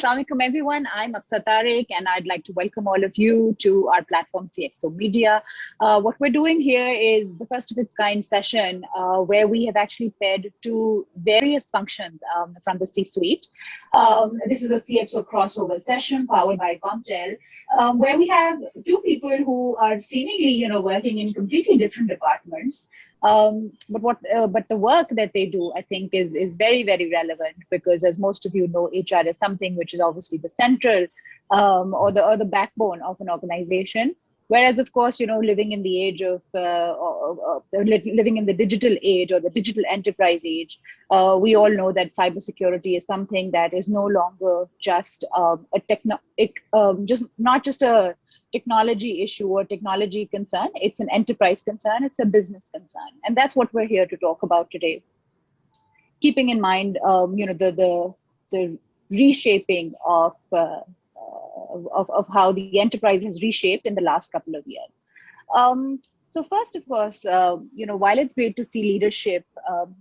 Assalamualaikum everyone. I'm Aksar Tariq and I'd like to welcome all of you to our platform CXO Media. What we're doing here is the first of its kind session where we have actually paired two various functions from the C-suite. This is a CXO Cross Over session powered by Comtel, where we have two people who are seemingly, working in completely different departments. But the work that they do, I think, is very, very relevant because, as most of you know, HR is something which is obviously the central or the backbone of an organization. Whereas, of course, living in the age of living in the digital age or the digital enterprise age, we all know that cybersecurity is something that is no longer just not just a technology issue or technology concern. It's an enterprise concern. It's a business concern, and that's what we're here to talk about today. Keeping in mind, the reshaping of how the enterprise has reshaped in the last couple of years. So first, of course, while it's great to see leadership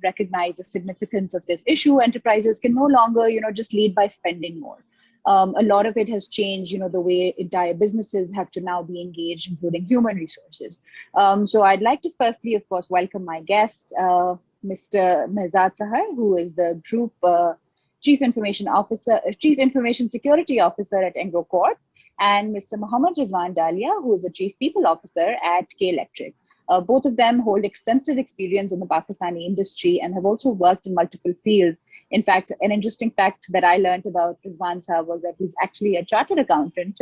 recognize the significance of this issue, enterprises can no longer, just lead by spending more. A lot of it has changed, the way entire businesses have to now be engaged, including human resources. So I'd like to firstly, of course, welcome my guest, Mr. Mehzad Sahar, who is the Group Chief Information Security Officer at Engro Corp, and Mr. Rizwan Dalia, who is the Chief People Officer at K Electric. Both of them hold extensive experience in the Pakistani industry and have also worked in multiple fields. In fact, an interesting fact that I learned about Rizwan Sahar was that he's actually a chartered accountant.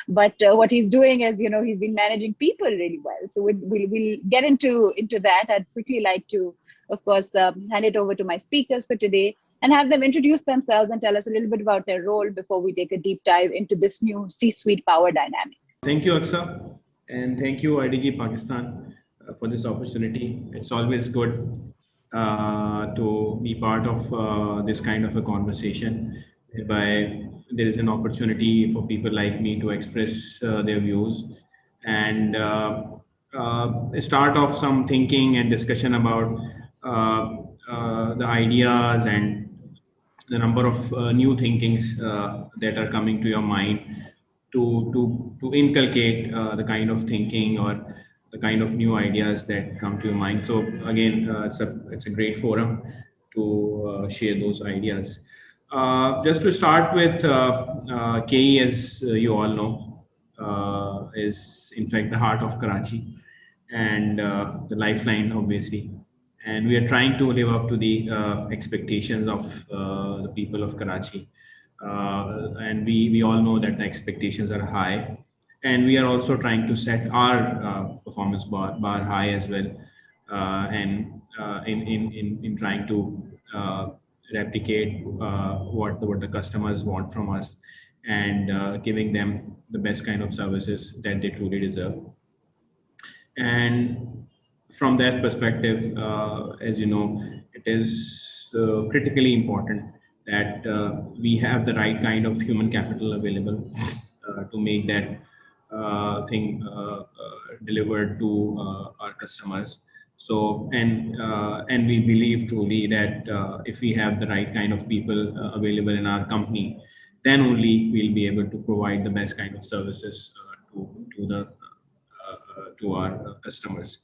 But what he's doing is, he's been managing people really well. So we'll get into that. I'd quickly like to, of course, hand it over to my speakers for today and have them introduce themselves and tell us a little bit about their role before we take a deep dive into this new C-suite power dynamic. Thank you, Aksha, and thank you, IDG Pakistan, for this opportunity. It's always good to be part of this kind of a conversation, whereby there is an opportunity for people like me to express their views and start off some thinking and discussion about the ideas and the number of new thinkings that are coming to your mind to inculcate the kind of thinking or the kind of new ideas that come to your mind. So again, it's a great forum to share those ideas. Just to start with, KE, as you all know, is in fact the heart of Karachi and the lifeline, obviously. And we are trying to live up to the expectations of the people of Karachi. And we all know that the expectations are high. And we are also trying to set our performance bar high as well. And in trying to replicate what the customers want from us and giving them the best kind of services that they truly deserve. And from that perspective, as you know, it is critically important that we have the right kind of human capital available to make that thing delivered to our customers. So, and we believe truly that if we have the right kind of people available in our company, then only we'll be able to provide the best kind of services to our customers.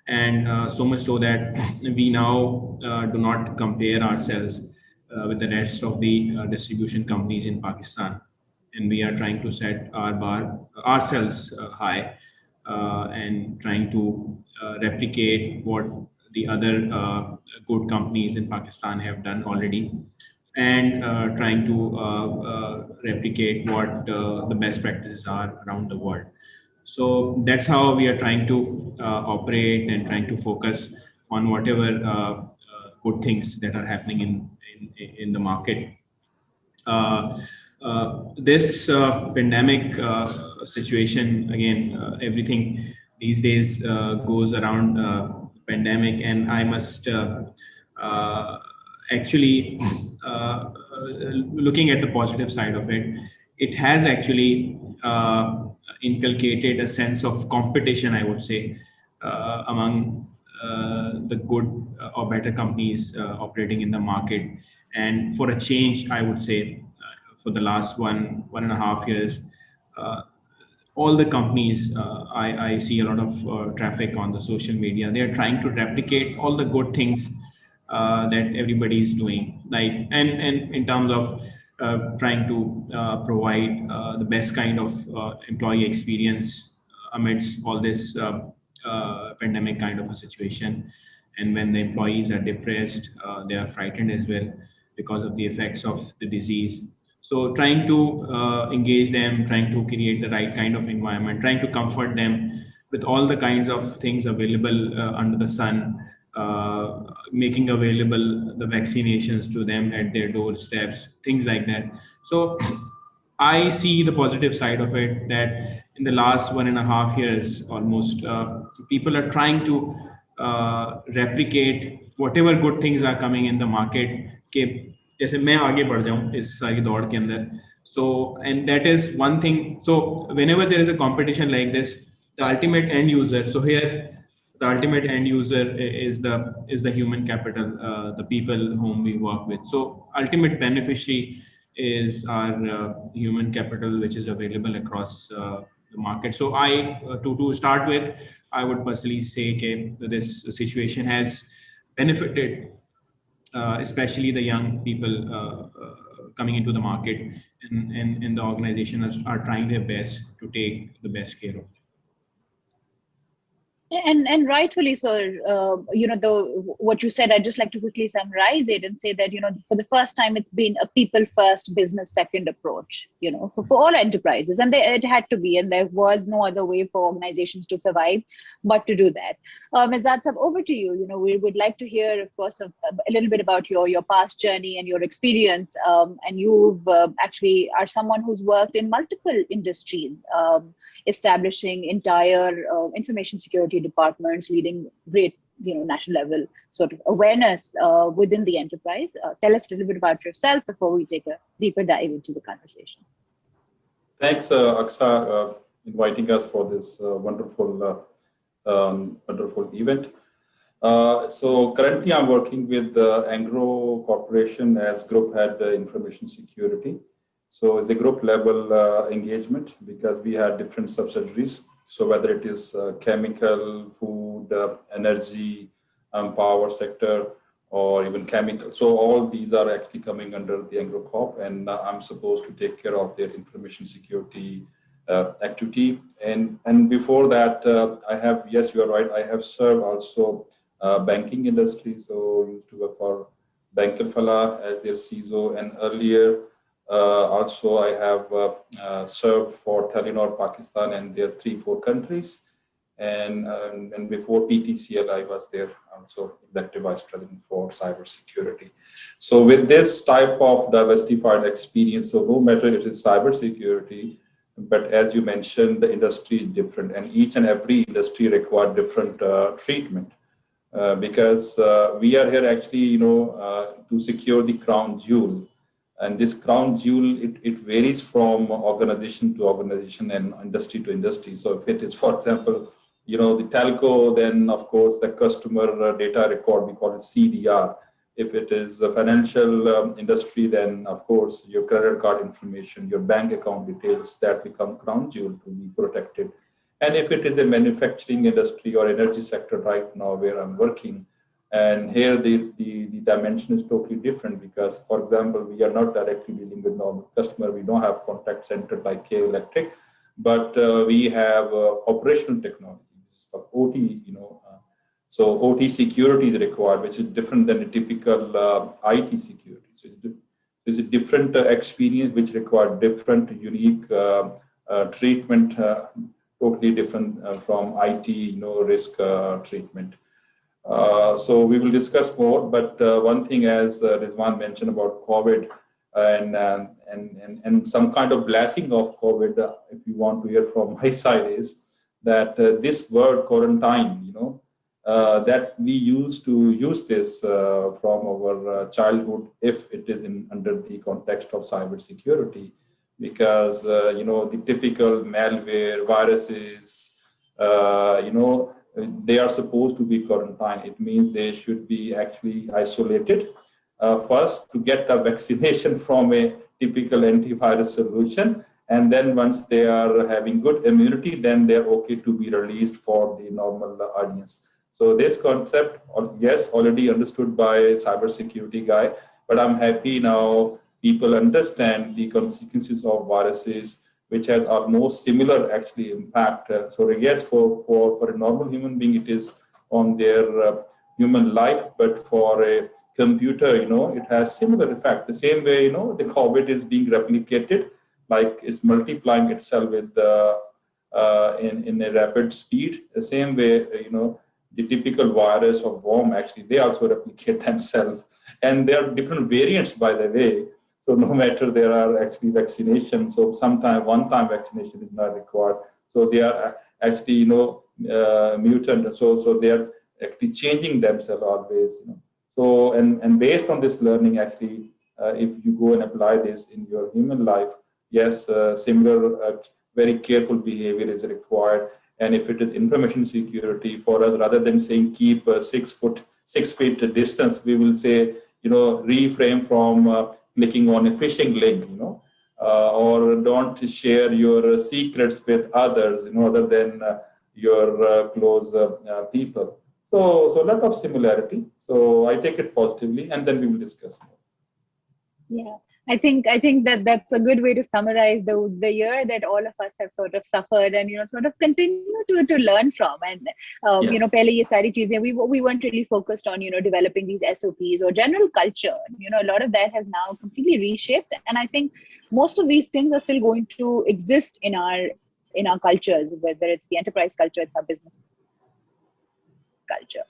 And so much so that we now do not compare ourselves with the rest of the distribution companies in Pakistan. And we are trying to set our bar ourselves high and trying to replicate what the other good companies in Pakistan have done already, and trying to replicate what the best practices are around the world. So that's how we are trying to operate and trying to focus on whatever good things that are happening in the market. This pandemic situation, again, everything these days goes around pandemic, and I must actually looking at the positive side of it, it has actually inculcated a sense of competition, I would say, among the good or better companies operating in the market. And for a change, I would say, for the last 1.5 years. All the companies, I see a lot of traffic on the social media. They are trying to replicate all the good things that everybody is doing, like and in terms of trying to provide the best kind of employee experience amidst all this pandemic kind of a situation. And when the employees are depressed, they are frightened as well because of the effects of the disease. So trying to engage them, trying to create the right kind of environment, trying to comfort them with all the kinds of things available under the sun, making available the vaccinations to them at their doorsteps, things like that. So I see the positive side of it, that in the last 1.5 years almost, people are trying to replicate whatever good things are coming in the market. कि जैसे मैं आगे बढ़ जाऊं इस सारी दौड़ के अंदर. So, and that is one thing. So whenever there is a competition like this, the ultimate end user. So here, the ultimate end user is the human capital, the people whom we work with. So ultimate beneficiary is our human capital, which is available across the market. So I to start with, I would personally say that this situation has benefited especially the young people coming into the market, and the organization are trying their best to take the best care of them. And rightfully so. What you said, I'd just like to quickly summarize it and say that, for the first time, it's been a people first, business second approach, for all enterprises. And it had to be, and there was no other way for organizations to survive but to do that. Mehzad, over to you. We would like to hear, of course, a little bit about your past journey and your experience. And you've actually are someone who's worked in multiple industries, establishing entire information security departments, leading great, national level sort of awareness within the enterprise. Tell us a little bit about yourself before we take a deeper dive into the conversation. Thanks, Aksa, inviting us for this wonderful event. So currently I'm working with Engro Corporation as Group Head Information Security. So it's a group level engagement because we had different subsidiaries. So whether it is chemical, food, energy, power sector, or even chemical. So all these are actually coming under the Engro Corp, and I'm supposed to take care of their information security activity. And before that, I have, yes, you are right, I have served also banking industry. So used to work for Bank Al-Falah as their CISO, and earlier also I have served for Telenor Pakistan and their 3-4 countries. And before PTCL, I was there also executive vice president for cybersecurity. So with this type of diversified experience, so no matter it is cybersecurity, but as you mentioned, the industry is different, and each and every industry require different treatment. Because we are here actually, to secure the crown jewel. And this crown jewel, it varies from organization to organization and industry to industry. So if it is, for example, the telco, then of course the customer data record, we call it CDR. If it is the financial industry, then of course your credit card information, your bank account details, that become crown jewel to be protected. And if it is a manufacturing industry or energy sector right now where I'm working, and here the dimension is totally different because, for example, we are not directly dealing with normal customer. We don't have contact center like K Electric, but we have operational technology. This is for OT, so OT security is required, which is different than a typical IT security. So it's a different experience which requires different, unique treatment, totally different from IT, risk treatment. So we will discuss more, but one thing, as Rizwan mentioned about COVID and some kind of blessing of COVID, if you want to hear from my side, is that this word quarantine, that we used to use this from our childhood, if it is under the context of cybersecurity, because the typical malware, viruses, they are supposed to be quarantined. It means they should be actually isolated first to get the vaccination from a typical antivirus solution. And then once they are having good immunity, then they're okay to be released for the normal audience. So this concept, yes, already understood by cybersecurity guy, but I'm happy now people understand the consequences of viruses, which has almost similar actually impact. So yes, for a normal human being, it is on their human life, but for a computer, it has similar effect. The same way, the COVID is being replicated, like it's multiplying itself with in a rapid speed. The same way, the typical virus or worm, actually, they also replicate themselves. And there are different variants, by the way. So no matter there are actually vaccinations, so sometimes one-time vaccination is not required. So they are actually, mutant. So they are actually changing themselves always. So and based on this learning, actually, if you go and apply this in your human life, yes, similar very careful behavior is required. And if it is information security for us, rather than saying keep 6 feet distance, we will say, refrain from clicking on a phishing link, or don't share your secrets with others, other than your close people. So a lot of similarity. So I take it positively, and then we will discuss more. Yeah, I think that that's a good way to summarize the year that all of us have sort of suffered and sort of continue to learn from. And Yes. पहले ये सारी चीजें we weren't really focused on developing these SOPs or general culture. A lot of that has now completely reshaped, and I think most of these things are still going to exist in our cultures, whether it's the enterprise culture, it's our business culture.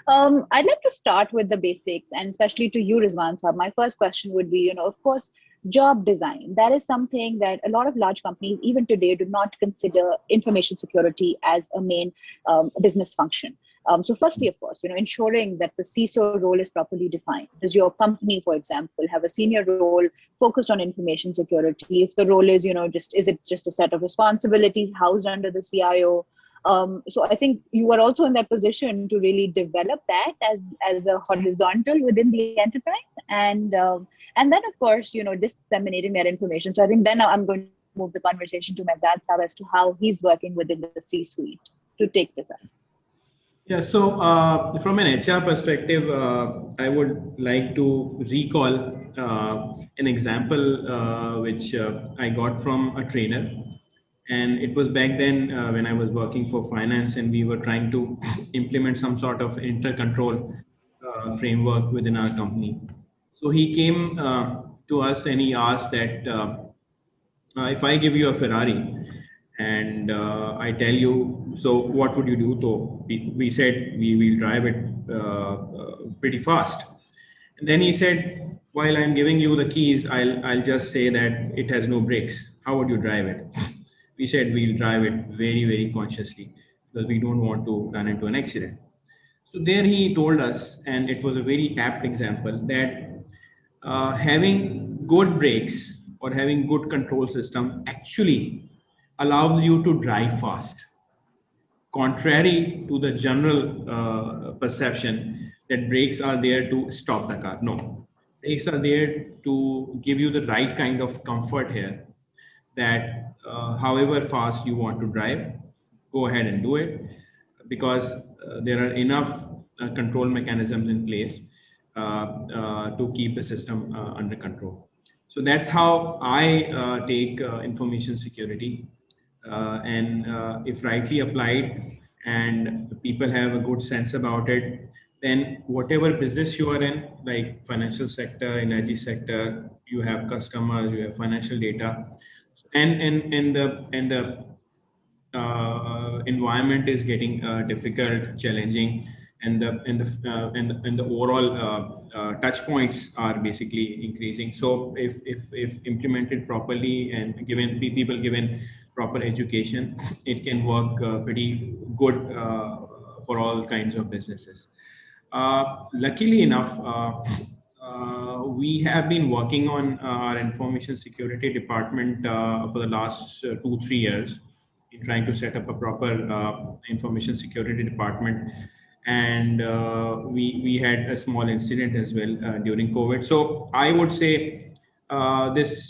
I'd like to start with the basics, and especially to you, Rizwan Sahab. My first question would be, of course, job design. That is something that a lot of large companies, even today, do not consider information security as a main business function. So firstly, of course, ensuring that the CISO role is properly defined. Does your company, for example, have a senior role focused on information security? If the role is, is it just a set of responsibilities housed under the CIO? So I think you are also in that position to really develop that as a horizontal within the enterprise, and then of course disseminating that information. So I think then I'm going to move the conversation to Mehzad Sahab as to how he's working within the C-suite to take this up. Yeah, so from an HR perspective, I would like to recall an example which I got from a trainer. And it was back then when I was working for finance, and we were trying to implement some sort of inter-control framework within our company. So he came to us and he asked that if I give you a Ferrari and I tell you, so what would you do? So we said we will drive it pretty fast. And then he said, while I'm giving you the keys, I'll just say that it has no brakes. How would you drive it? We said we'll drive it very, very consciously because we don't want to run into an accident. So there he told us, and it was a very apt example, that having good brakes or having good control system actually allows you to drive fast. Contrary to the general perception that brakes are there to stop the car. No, brakes are there to give you the right kind of comfort here, that however fast you want to drive, go ahead and do it, because there are enough control mechanisms in place to keep the system under control. So that's how I take information security. And if rightly applied and people have a good sense about it, then whatever business you are in, like financial sector, energy sector, you have customers, you have financial data, and the environment is getting difficult, challenging, and the overall touch points are basically increasing. So if implemented properly and people given proper education, it can work pretty good for all kinds of businesses. Luckily enough, we have been working on our information security department for the last 2-3 years, in trying to set up a proper information security department. And we had a small incident as well during COVID. So I would say this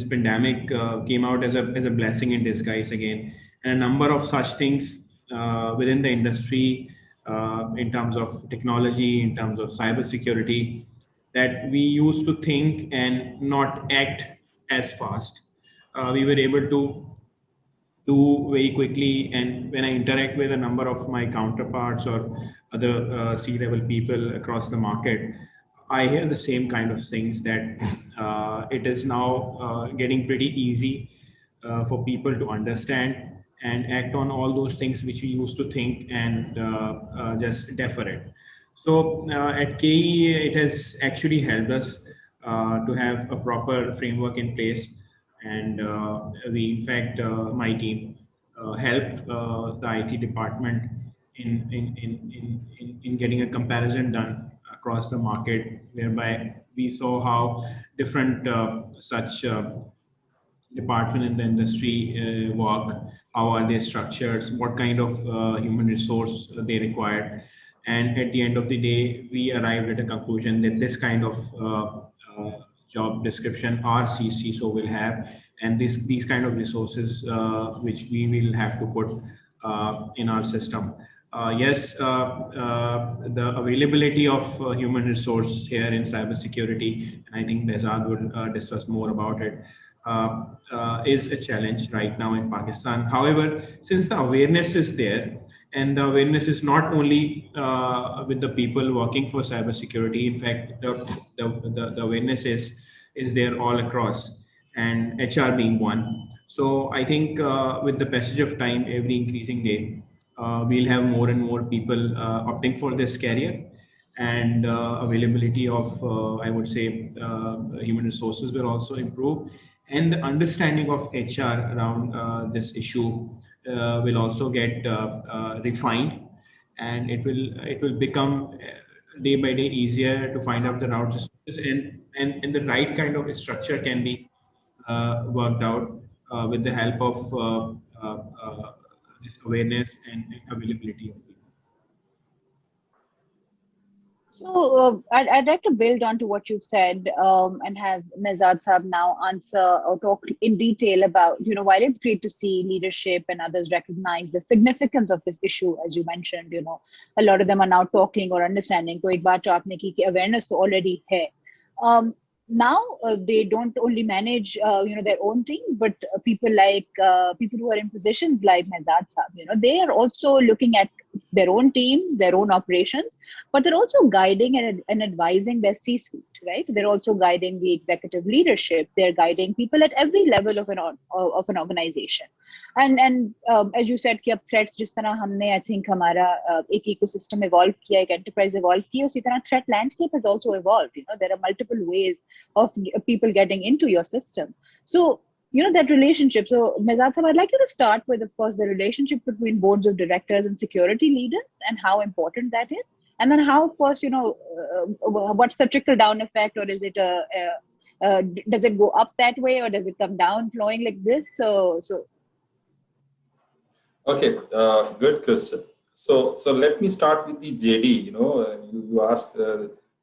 pandemic came out as a blessing in disguise again, and a number of such things within the industry, in terms of technology, in terms of cybersecurity, that we used to think and not act as fast. We were able to do very quickly. And when I interact with a number of my counterparts or other C-level people across the market, I hear the same kind of things, that it is now getting pretty easy for people to understand and act on all those things which we used to think and just defer it. So at KE, it has actually helped us to have a proper framework in place. And we, in fact, my team helped the IT department in getting a comparison done across the market, whereby we saw how different such department in the industry work, how are they structured, what kind of human resource they required. And at the end of the day, we arrived at a conclusion that this kind of job description our CISO will have, and these kind of resources which we will have to put in our system. Yes, the availability of human resource here in cybersecurity, and I think Mehzad would discuss more about it, is a challenge right now in Pakistan. However, since the awareness is there, and the awareness is not only with the people working for cybersecurity, in fact, the awareness is there all across, and HR being one. So I think with the passage of time, every increasing day, we'll have more and more people opting for this career, and availability of, I would say, human resources will also improve, and the understanding of HR around this issue will also get refined, and it will become day by day easier to find out the routes, and the right kind of structure can be worked out with the help of this awareness and availability of people. So I'd like to build on to what you've said, and have Mehzad Saab now answer or talk in detail about, while it's great to see leadership and others recognize the significance of this issue, as you mentioned, a lot of them are now talking or understanding. तो एक बात जो आपने की कि awareness तो already है. Now they don't only manage their own teams, but people who are in positions like Mehzad Saab, they are also looking at their own teams, their own operations, but they're also guiding and advising their C-suite, right? They're also guiding the executive leadership. They're guiding people at every level of an organization. And as you said, कि अब threats जिस तरह हमने, I think, हमारा एक ecosystem evolve किया, एक enterprise evolve किया, उसी तरह threat landscape has also evolved. There are multiple ways of people getting into your system. So, that relationship. So, Mehzad Saab, I'd like you to start with, of course, the relationship between boards of directors and security leaders and how important that is. And then how, of course, what's the trickle down effect, or is it does it go up that way, or does it come down flowing like this? So. Okay, good question. So let me start with the JD. You asked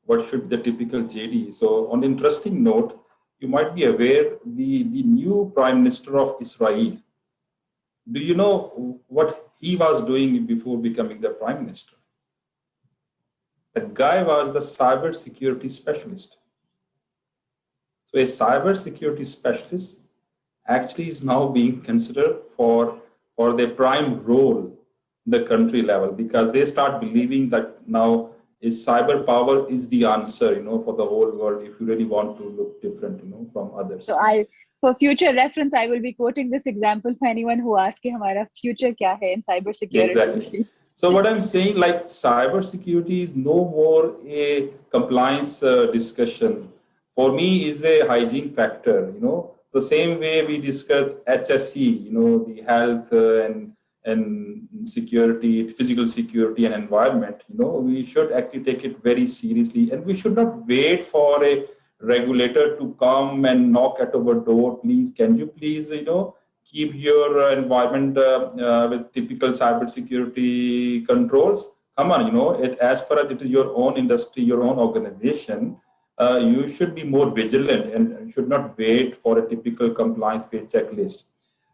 what should be the typical JD. So on an interesting note, you might be aware the new Prime Minister of Israel. Do you know what he was doing before becoming the Prime Minister? The guy was the cybersecurity specialist. So a cybersecurity specialist actually is now being considered for the prime role in the country level, because they start believing that now cyber power is the answer, for the whole world, if you really want to look different, from others. So for future reference, I will be quoting this example for anyone who asks, "Hamara future kya hai in cybersecurity?" Exactly. So what I'm saying, like, cybersecurity is no more a compliance discussion. For me, is a hygiene factor. The same way we discussed HSE, the health and security, physical security and environment, we should actually take it very seriously, and we should not wait for a regulator to come and knock at our door. Please, can you please, keep your environment with typical cybersecurity controls? Come on, as far as it is your own industry, your own organization, you should be more vigilant and should not wait for a typical compliance-based checklist.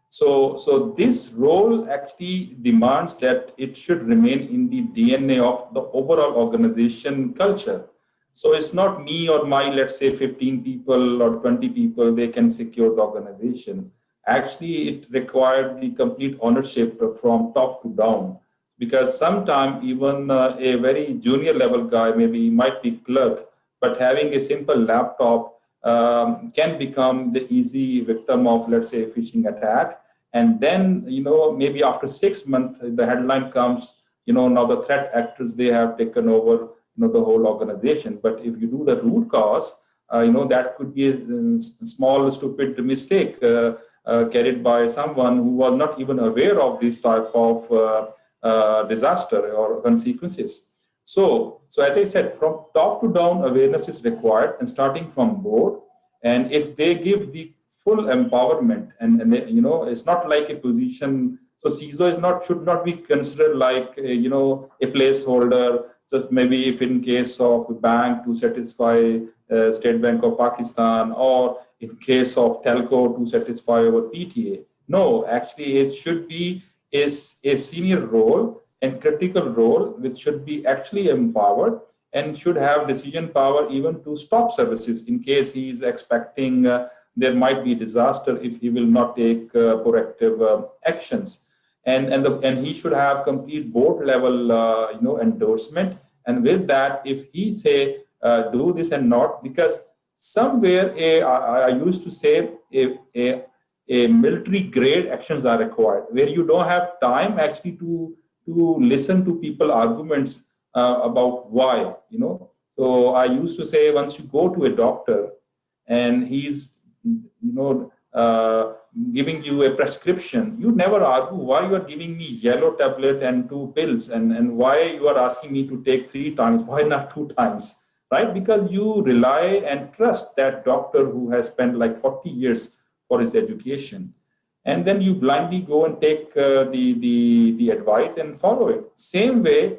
So this role actually demands that it should remain in the DNA of the overall organization culture. So it's not me or my, let's say, 15 people or 20 people, they can secure the organization. Actually, it required the complete ownership from top to down, because sometimes even a very junior level guy, maybe he might be clerk, but having a simple laptop can become the easy victim of, let's say, a phishing attack. And then, maybe after 6 months, the headline comes, now the threat actors, they have taken over, the whole organization. But if you do the root cause, that could be a small, stupid mistake carried by someone who was not even aware of this type of disaster or consequences. So as I said, from top to down, awareness is required, and starting from board. And if they give the full empowerment, and they, it's not like a position. So CISO should not be considered like a placeholder. Just maybe if in case of a bank to satisfy State Bank of Pakistan, or in case of telco to satisfy our PTA. No, actually it should be a senior role and critical role, which should be actually empowered and should have decision power even to stop services in case he is expecting there might be disaster if he will not take proactive actions. And he should have complete board level endorsement. And with that, if he say do this and not, because somewhere I used to say a military grade actions are required, where you don't have time actually to listen to people arguments about why. So I used to say, once you go to a doctor and he's giving you a prescription, you never argue why you are giving me yellow tablet and 2 pills, and why you are asking me to take 3 times, why not 2 times, right? Because you rely and trust that doctor who has spent like 40 years for his education. And then you blindly go and take the advice and follow it. Same way,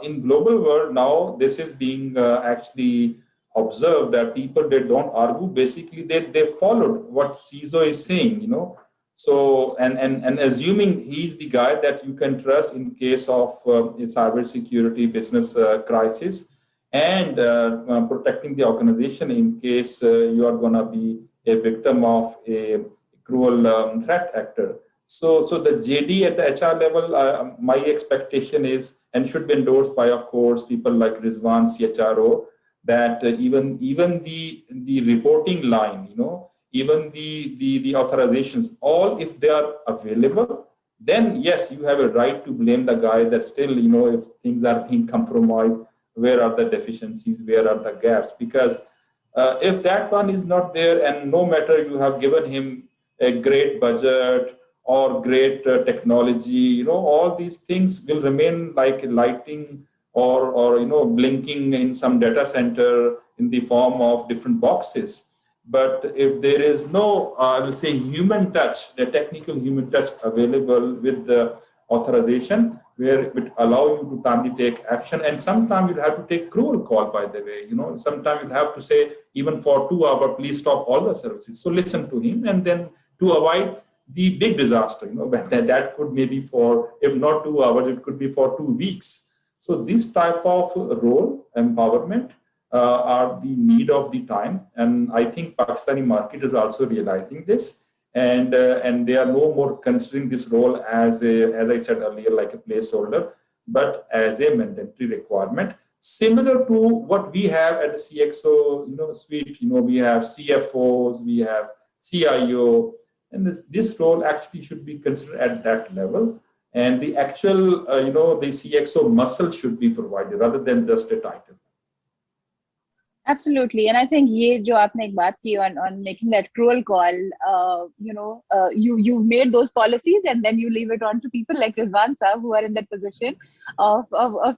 in global world now, this is being actually observed, that people, they don't argue. Basically, they followed what CISO is saying, So, and assuming he's the guy that you can trust in case of a cybersecurity business crisis, and protecting the organization in case you are going to be a victim of a cruel threat actor. So the JD at the HR level, my expectation is, and should be endorsed by, of course, people like Rizwan, CHRO, that even the reporting line, even the authorizations, all if they are available, then yes, you have a right to blame the guy that still, if things are being compromised, where are the deficiencies, where are the gaps? Because if that one is not there, and no matter you have given him a great budget or great technology, all these things will remain like lighting or blinking in some data center in the form of different boxes. But if there is no, I will say, human touch, the technical human touch available with the authorization, where it will allow you to timely take action. And sometimes you'll have to take cruel call, by the way. Sometimes you'll have to say, even for 2 hours, please stop all the services. So listen to him, and then to avoid the big disaster, that could maybe for, if not 2 hours, it could be for 2 weeks. So this type of role, empowerment, are the need of the time. And I think Pakistani market is also realizing this. And they are no more considering this role as I said earlier, like a placeholder, but as a mandatory requirement, similar to what we have at the CXO suite. We have CFOs, we have CIO, and this role actually should be considered at that level. And the actual the CXO muscle should be provided rather than just a title. Absolutely, and I think ये जो आपने एक बात की on making that cruel call, you've made those policies, and then you leave it on to people like Rizwan Saab, who are in that position of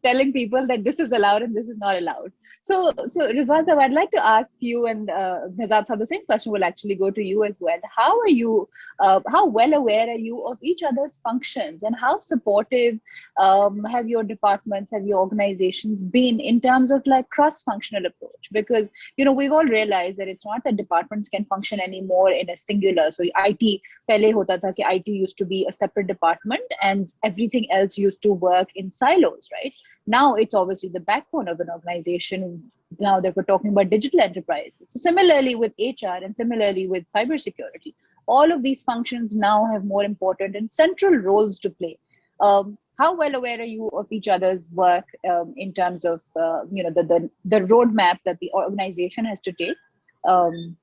telling people that this is allowed and this is not allowed. So Rizwan, I'd like to ask you, and Mehzad, the same question will actually go to you as well. How are you? How well aware are you of each other's functions, and how supportive have your departments, have your organizations been in terms of like cross-functional approach? Because we've all realized that it's not that departments can function anymore in a singular. So IT pehle hota tha ki IT used to be a separate department, and everything else used to work in silos, right? Now it's obviously the backbone of an organization. Now that we're talking about digital enterprises. So similarly with HR and similarly with cybersecurity, all of these functions now have more important and central roles to play. How well aware are you of each other's work in terms of the roadmap that the organization has to take? And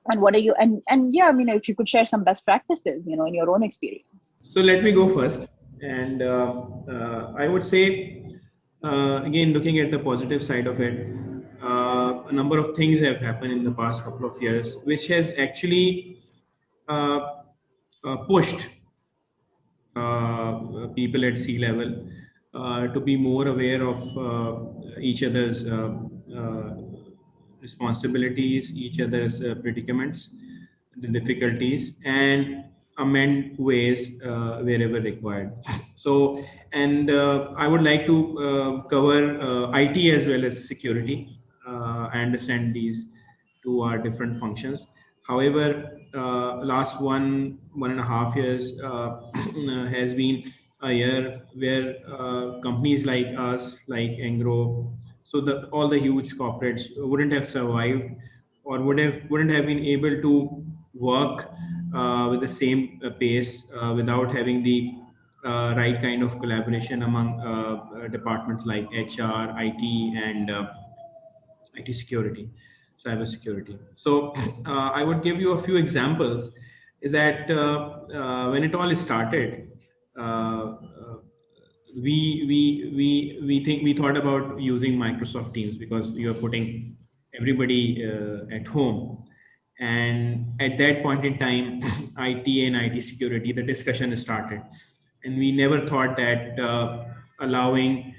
what are you and yeah, I mean, if you could share some best practices, in your own experience. So let me go first, and I would say, again, looking at the positive side of it, a number of things have happened in the past couple of years, which has actually uh, pushed people at sea level to be more aware of each other's uh, responsibilities, each other's predicaments, the difficulties, and amend ways wherever required. So, and I would like to cover IT as well as security. I understand these two are different functions. However, last 1.5 years has been a year where companies like us, like Engro, so all the huge corporates wouldn't have survived, or wouldn't have been able to work with the same pace without having the right kind of collaboration among departments like HR, IT, and IT security, cyber security. So I would give you a few examples. Is that when it all started, uh, uh, we thought about using Microsoft Teams because we were putting everybody at home, and at that point in time, IT and IT security, the discussion started, and we never thought that allowing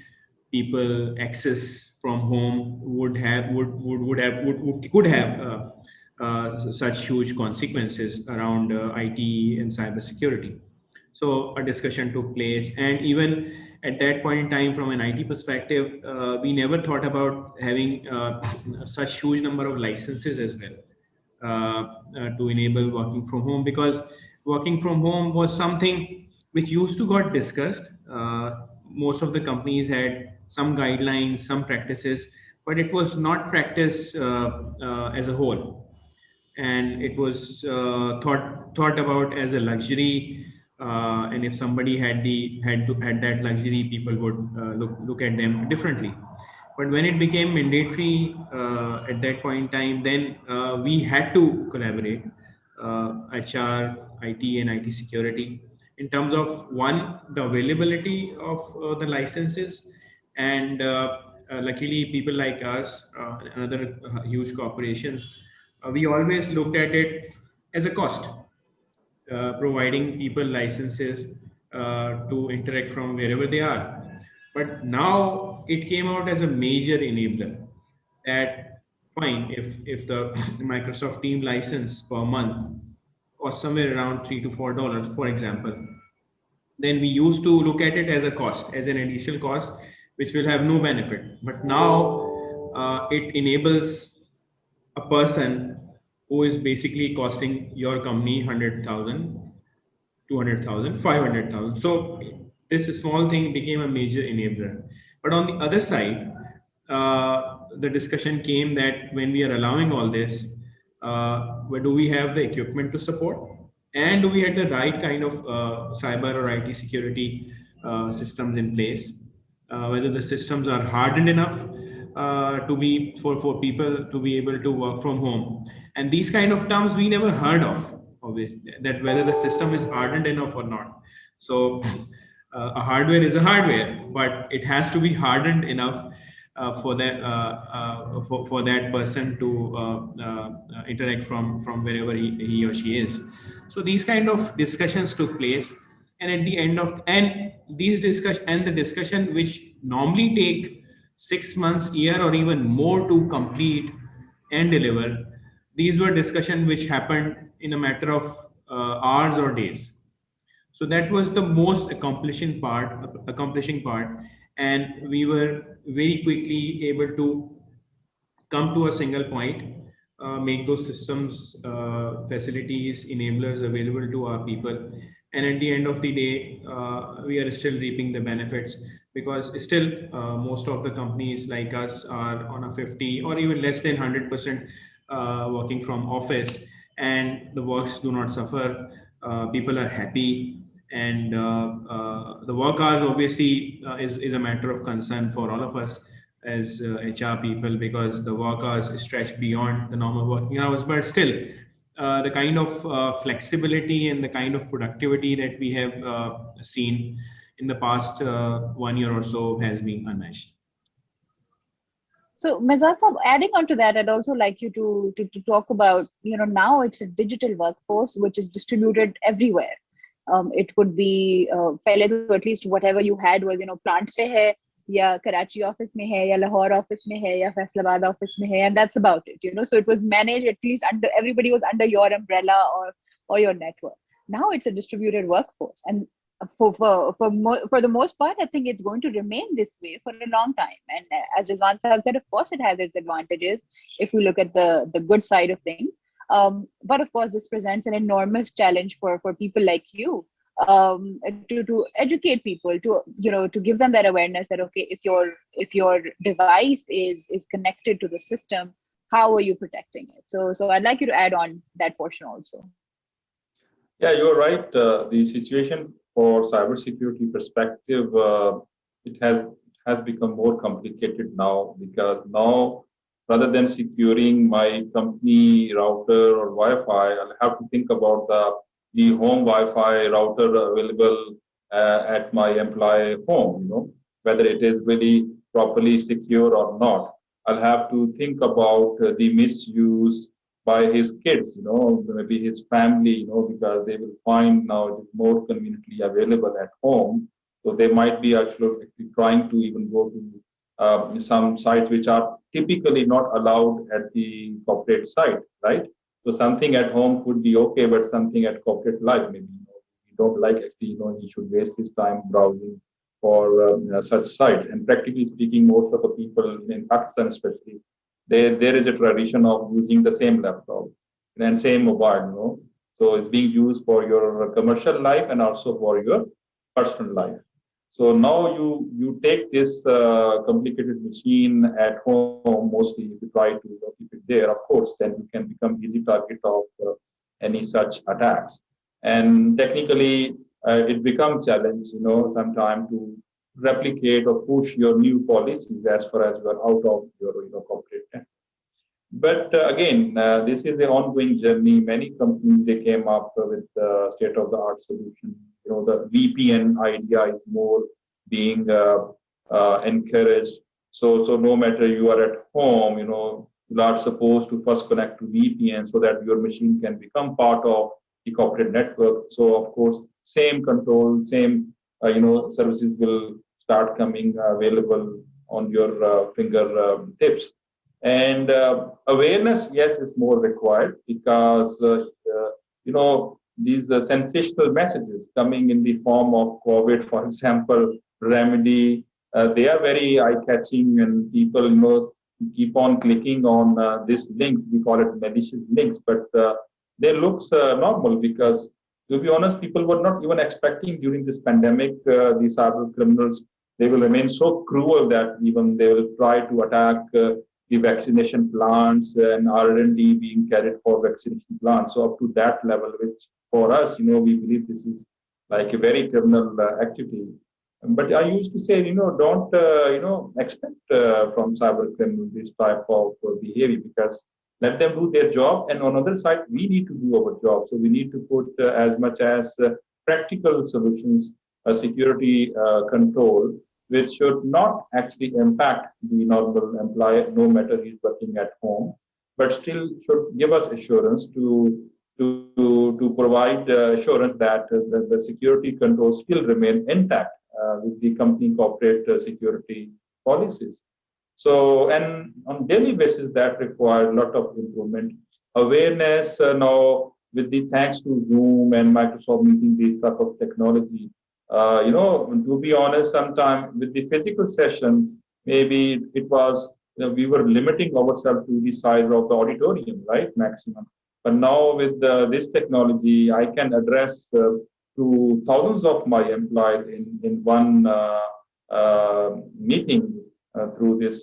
people access from home could have such huge consequences around IT and cybersecurity. So a discussion took place, and even at that point in time, from an IT perspective, we never thought about having such huge number of licenses as well to enable working from home, because working from home was something which used to got discussed. Most of the companies had some guidelines, some practices, but it was not practiced as a whole, and it was thought about as a luxury. And if somebody had that luxury, people would look at them differently. But when it became mandatory at that point in time, then we had to collaborate, HR, IT, and IT security, in terms of one, the availability of the licenses, and luckily people like us and other huge corporations, we always looked at it as a cost, providing people licenses to interact from wherever they are. But now it came out as a major enabler that, fine, if the Microsoft Team license per month costs somewhere around $3 to $4, for example, then we used to look at it as a cost, as an additional cost, which will have no benefit. But now it enables a person who is basically costing your company 100,000, 200,000, 500,000. So this small thing became a major enabler. But on the other side, the discussion came that when we are allowing all this, where do we have the equipment to support? And do we have the right kind of cyber or IT security systems in place? Whether the systems are hardened enough to be for people to be able to work from home, and these kind of terms we never heard of, obviously, that whether the system is hardened enough or not. So a hardware is a hardware, but it has to be hardened enough for that person to interact from wherever he or she is. So these kind of discussions took place, and at the end of, and these discussion, and the discussion which normally take 6 months, year, or even more to complete and deliver. These were discussions which happened in a matter of hours or days. So that was the most accomplishing part, and we were very quickly able to come to a single point, make those systems, facilities, enablers available to our people. And at the end of the day, we are still reaping the benefits, because still most of the companies like us are on a 50 or even less than 100% working from office, and the works do not suffer. People are happy, and the work hours obviously is a matter of concern for all of us as HR people, because the work hours stretch beyond the normal working hours. But still, the kind of flexibility and the kind of productivity that we have seen in the past 1 year or so has been unmatched. So, Mehzad, adding on to that, I'd also like you to talk about, now it's a digital workforce which is distributed everywhere. It could be, pehle to at least whatever you had was, plant pe hai, ya Karachi office mein hai, ya Lahore office mein hai, ya Faisalabad office mein hai, and that's about it. So it was managed at least everybody was under your umbrella or your network. Now it's a distributed workforce, and for the most part, I think it's going to remain this way for a long time. And as Rizwan said, of course, it has its advantages if we look at the good side of things. But of course, this presents an enormous challenge for people like you, to educate people, to give them that awareness that, okay, if your device is connected to the system, how are you protecting it? So I'd like you to add on that portion also. Yeah, you're right. The situation for cybersecurity perspective, it has become more complicated now, because now, rather than securing my company router or Wi-Fi, I'll have to think about the home Wi-Fi router available at my employee home. Whether it is really properly secure or not. I'll have to think about the misuse by his kids, maybe his family, because they will find now it is more conveniently available at home. So they might be actually trying to even go to some sites which are typically not allowed at the corporate site, right? So something at home could be okay, but something at corporate life, maybe, you don't like actually, he should waste his time browsing for such sites. And practically speaking, most of the people in Pakistan especially, there is a tradition of using the same laptop and same mobile, So it's being used for your commercial life and also for your personal life. So now you take this complicated machine at home, mostly if you try to keep it there, of course, then you can become easy target of any such attacks. And technically, it becomes challenge, sometime to replicate or push your new policies as far as you are out of your corporate net. But again, this is an ongoing journey. Many companies, they came up with state-of-the-art solution. The VPN idea is more being encouraged. So no matter you are at home, you are supposed to first connect to VPN so that your machine can become part of the corporate network. So of course, same control, same services will start coming available on your finger tips. And awareness, yes, is more required, because these sensational messages coming in the form of COVID, for example, remedy, they are very eye-catching, and people keep on clicking on these links. We call it malicious links, but they looks normal, because to be honest, people were not even expecting during this pandemic these cyber criminals, they will remain so cruel that even they will try to attack the vaccination plants and R&D being carried for vaccination plants. So up to that level, which for us, we believe this is like a very criminal activity. But I used to say, don't, expect from cyber criminals this type of behavior, because let them do their job. And on the other side, we need to do our job. So we need to put as much as practical solutions, security control, which should not actually impact the normal employee, no matter he's working at home, but still should give us assurance to provide assurance that the security controls still remain intact with the company corporate security policies. So, and on daily basis, that requires a lot of improvement. Awareness now, with the thanks to Zoom and Microsoft Meeting, these type of technology, to be honest, sometimes with the physical sessions, maybe it was, we were limiting ourselves to the size of the auditorium, right, maximum. But now with this technology, I can address to thousands of my employees in one meeting through this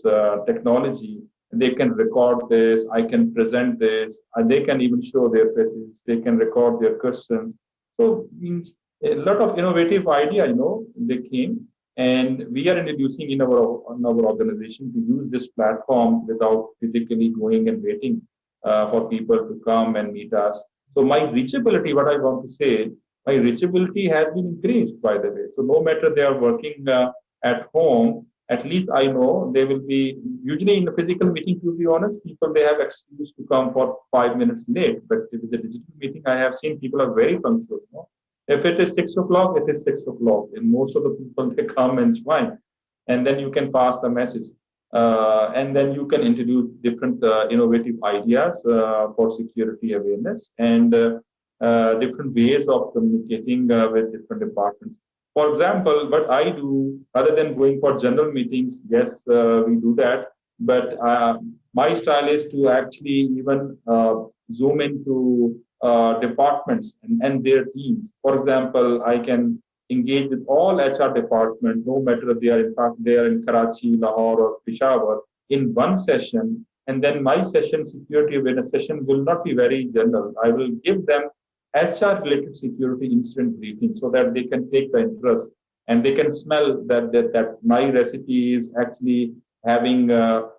technology. They can record this, I can present this, and they can even show their faces, they can record their questions. So means a lot of innovative idea, they came, and we are introducing in our organization to use this platform without physically going and waiting for people to come and meet us. So my reachability, what I want to say, my reachability has been increased, by the way. So no matter they are working at home, at least I know they will be, usually in a physical meeting, to be honest, people, they have excuse to come for 5 minutes late. But with the digital meeting, I have seen people are very punctual. If it is 6 o'clock, it is 6 o'clock. And most of the people, they come and join. And then you can pass the message. And then you can introduce different innovative ideas for security awareness and different ways of communicating with different departments. For example, what I do, other than going for general meetings, yes, we do that. But my style is to actually even zoom into departments and their teams. For example, I can engage with all HR departments, no matter if they are in Karachi, Lahore, or Peshawar, in one session. And then my session, security awareness session, will not be very general. I will give them HR-related security incident briefing so that they can take the interest and they can smell that my recipe is actually having the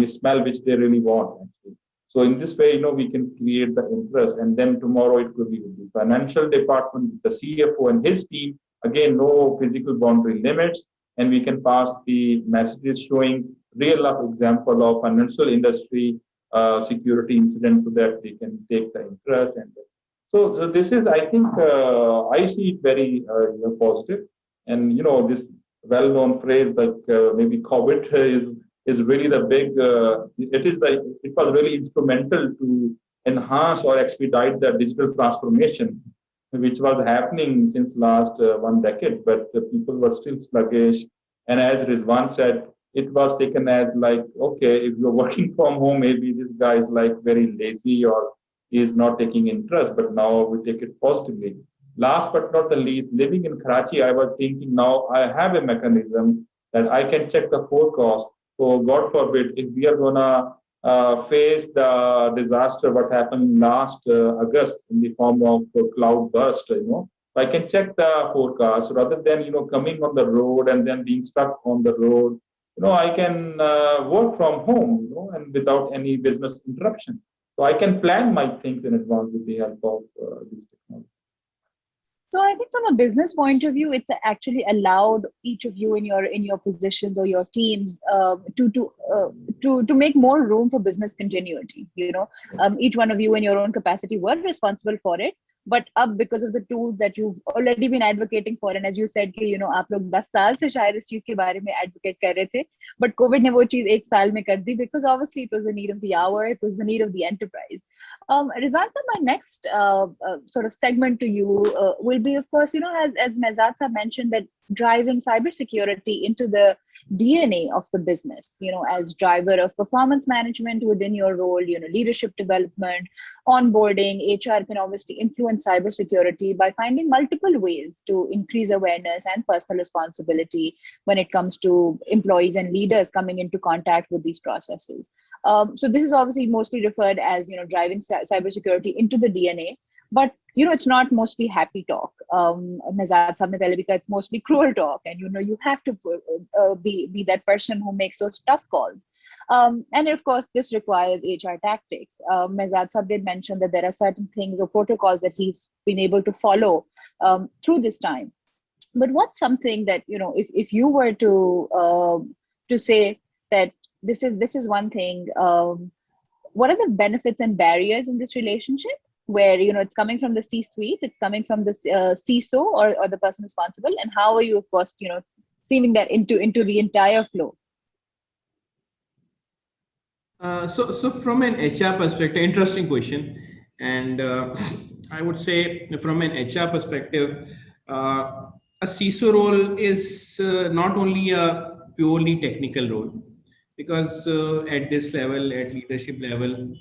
smell which they really want. Actually. So in this way, we can create the interest, and then tomorrow it could be with the financial department, the CFO and his team. Again, no physical boundary limits, and we can pass the messages showing real life example of financial industry security incident so that they can take the interest. And so this is, I think, I see it very positive. And this well-known phrase that maybe COVID is really the big. It was really instrumental to enhance or expedite the digital transformation, which was happening since last 1 decade. But people were still sluggish, and as Rizwan said, it was taken as like, okay, if you're working from home, maybe this guy is like very lazy or is not taking interest. But now we take it positively. Last but not the least, living in Karachi, I was thinking now I have a mechanism that I can check the forecast. So God forbid, if we are gonna face the disaster what happened last August in the form of cloud burst, I can check the forecast rather than coming on the road and then being stuck on the road. I can work from home, and without any business interruption. So I can plan my things in advance with the help of this technology. So I think from a business point of view, it's actually allowed each of you in your positions or your teams to make more room for business continuity. Each one of you in your own capacity were responsible for it, but up because of the tools that you've already been advocating for, and as you said, आप लोग 10 साल से शायद इस चीज के बारे में advocate कर रहे थे, but COVID ने वो चीज 1 साल में कर दी because obviously it was the need of the hour, it was the need of the enterprise. Rizwan, my next sort of segment to you will be, of course, as Mehzad sir mentioned, that driving cybersecurity into the DNA of the business, as driver of performance management within your role, leadership development, onboarding. HR can obviously influence cybersecurity by finding multiple ways to increase awareness and personal responsibility when it comes to employees and leaders coming into contact with these processes. So this is obviously mostly referred as, driving cybersecurity into the DNA. But it's not mostly happy talk. Mehzad साहब ने पहले भी कहा, it's mostly cruel talk, and you have to be that person who makes those tough calls. And of course, this requires HR tactics. Mehzad sahab did mention that there are certain things or protocols that he's been able to follow through this time. But what's something that if you were to say that this is one thing, what are the benefits and barriers in this relationship? Where it's coming from the C-suite, it's coming from the CISO or the person responsible, and how are you, of course, seeing that into the entire flow? So from an HR perspective, interesting question, and I would say from an HR perspective, a CISO role is not only a purely technical role, because at this level, at leadership level,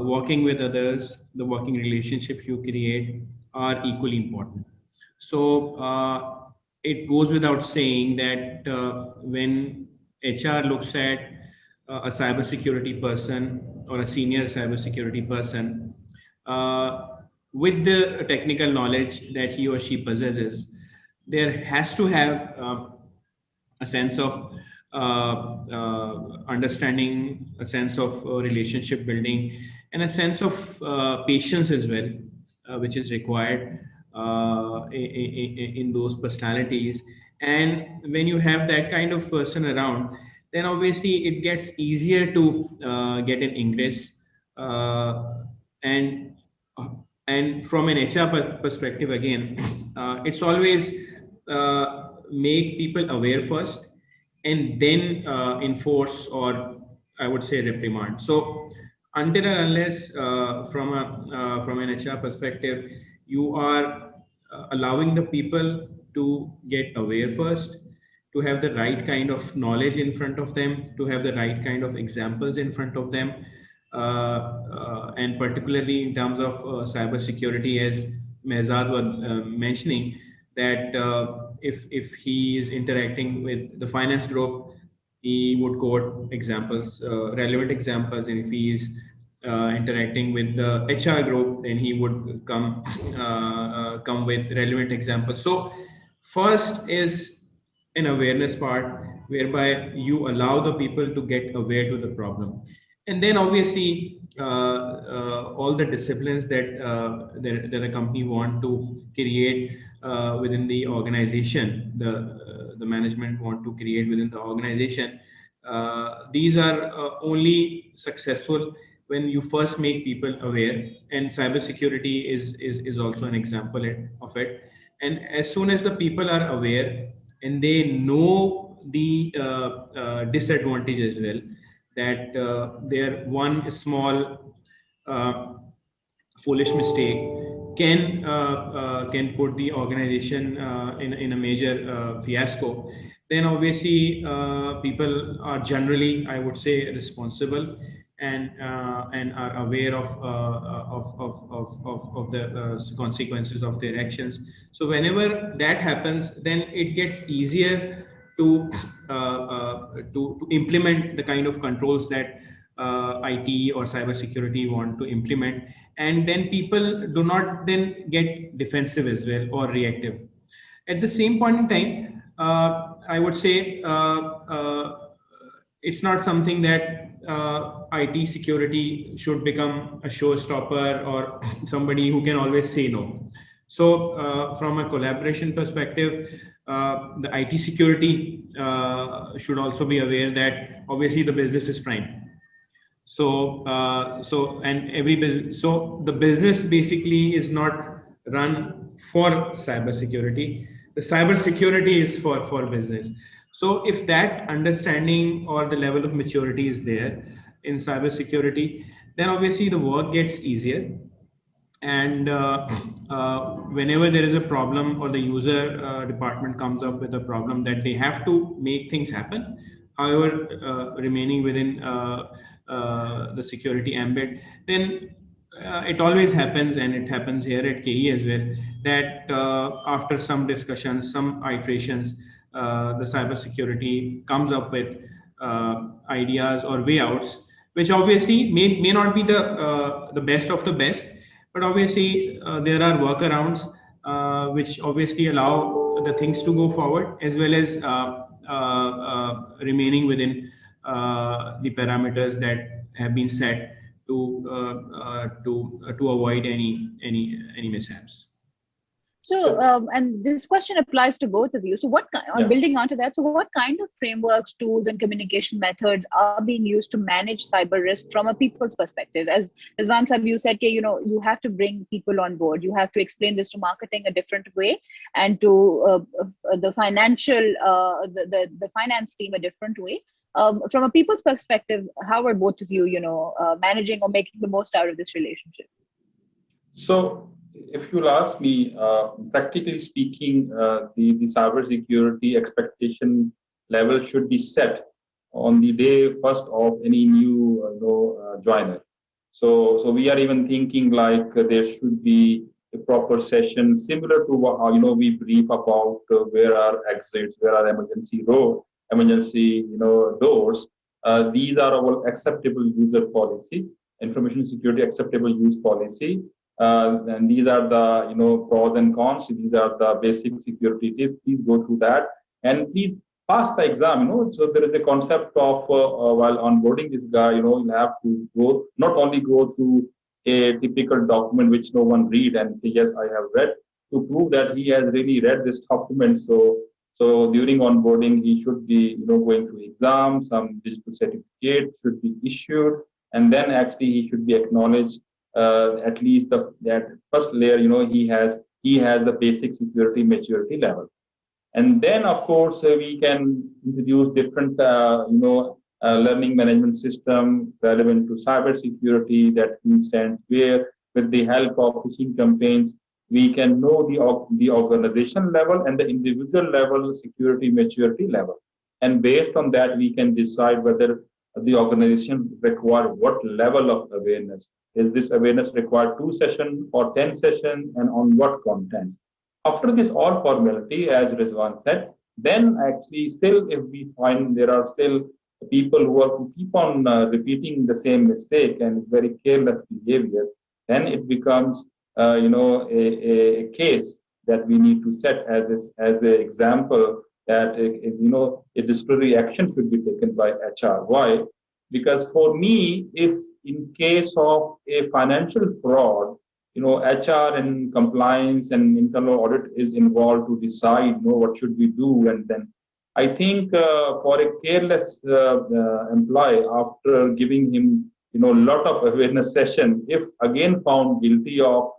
working with others, the working relationship you create are equally important. So it goes without saying that when HR looks at a cybersecurity person or a senior cybersecurity person, uh, with the technical knowledge that he or she possesses, there has to have a sense of understanding, a sense of relationship building, and a sense of patience as well, which is required in those personalities. And when you have that kind of person around, then obviously it gets easier to get an ingress. And and from an HR perspective, again, it's always make people aware first, and then enforce, or I would say reprimand. So until and unless from an HR perspective, you are allowing the people to get aware first, to have the right kind of knowledge in front of them, to have the right kind of examples in front of them, and particularly in terms of cybersecurity, as Mehzad was mentioning, that if he is interacting with the finance group, he would quote examples, relevant examples, and if he is interacting with the HR group, then he would come with relevant examples. So first is an awareness part, whereby you allow the people to get aware to the problem, and then obviously all the disciplines that a company want to create within the organization, the management want to create within the organization. These are only successful when you first make people aware, and cybersecurity is also an example of it. And as soon as the people are aware and they know the disadvantage as well, that their one small uh, foolish mistake can put the organization in a major fiasco, then obviously people are generally, I would say, responsible, and are aware of the consequences of their actions. So whenever that happens, then it gets easier to to implement the kind of controls that IT or cybersecurity want to implement, and then people do not then get defensive as well or reactive. At the same point in time, I would say it's not something that IT security should become a showstopper or somebody who can always say no. So, from a collaboration perspective, the IT security should also be aware that obviously the business is prime. So and every business, so the business basically is not run for cybersecurity. The cybersecurity is for business. So if that understanding or the level of maturity is there in cybersecurity, then obviously the work gets easier. And whenever there is a problem, or the user department comes up with a problem that they have to make things happen, however remaining within the security ambit, then it always happens, and it happens here at KE as well, that after some discussions, some iterations, the cybersecurity comes up with ideas or way outs, which obviously may not be the best of the best, but obviously there are workarounds which obviously allow the things to go forward, as well as remaining within the parameters that have been set to avoid any mishaps. So, and this question applies to both of you. So, on Yeah. building onto that, so what kind of frameworks, tools, and communication methods are being used to manage cyber risk from a people's perspective? As Rizwan Sahab, you said, okay, you have to bring people on board. You have to explain this to marketing a different way, and to the financial, the finance team a different way. From a people's perspective, how are both of you, managing or making the most out of this relationship? So, if you'll ask me, practically speaking, the cybersecurity expectation level should be set on the day first of any new joiner. So we are even thinking like there should be a proper session similar to how we brief about where are exits, where are emergency doors. These are our acceptable user policy, information security acceptable use policy. And these are the pros and cons. These are the basic security tips. Please go through that and please pass the exam. So there is a concept of while onboarding this guy, you have to go not only go through a typical document which no one read and say yes I have read, to prove that he has really read this document. So during onboarding he should be going through exams, some digital certificate should be issued, and then actually he should be acknowledged. At least that first layer, he has the basic security maturity level. And then, of course, we can introduce different, learning management system relevant to cybersecurity that instance where, with the help of phishing campaigns, we can know the organization level and the individual level security maturity level. And based on that, we can decide whether the organization require what level of awareness. Is this awareness required 2 sessions or 10 sessions, and on what contents? After this all formality, as Rizwan said, then actually still if we find there are still people who keep on repeating the same mistake and very careless behavior, then it becomes a case that we need to set as an example that a disciplinary action should be taken by HR. Why? Because for me, if in case of a financial fraud, HR and compliance and internal audit is involved to decide, what should we do, and then I think for a careless employee, after giving him, lot of awareness session, if again found guilty of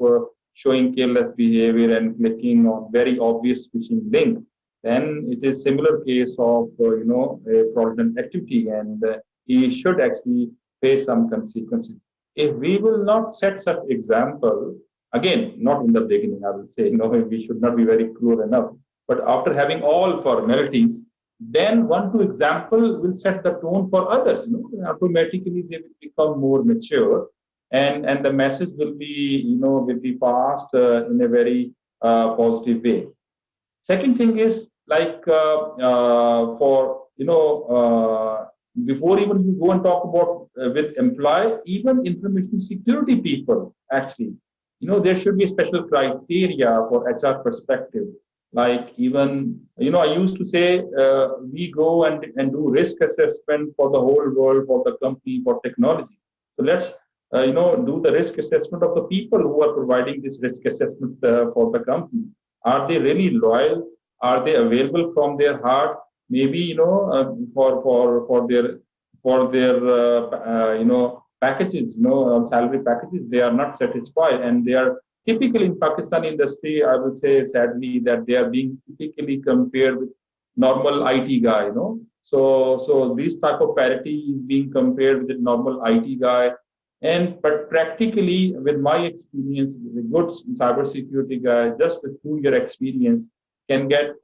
showing careless behavior and clicking on very obvious phishing link, then it is similar case of a fraudulent activity, and he should actually face some consequences. If we will not set such example, again, not in the beginning, I will say, we should not be very cruel enough. But after having all formalities, then 1-2 example will set the tone for others. Automatically they will become more mature, and the message will be passed in a very positive way. Second thing is like before even you go and talk about with employee, even information security people, actually, there should be a special criteria for HR perspective. Like even, I used to say, we go and do risk assessment for the whole world, for the company, for technology. So let's, do the risk assessment of the people who are providing this risk assessment for the company. Are they really loyal? Are they available from their heart? Maybe for their packages, salary packages, they are not satisfied, and they are typically in Pakistani industry. I would say sadly that they are being typically compared with normal IT guy. So this type of parity is being compared with a normal IT guy, but practically with my experience, with a good cybersecurity guy, just with 2-year experience, can get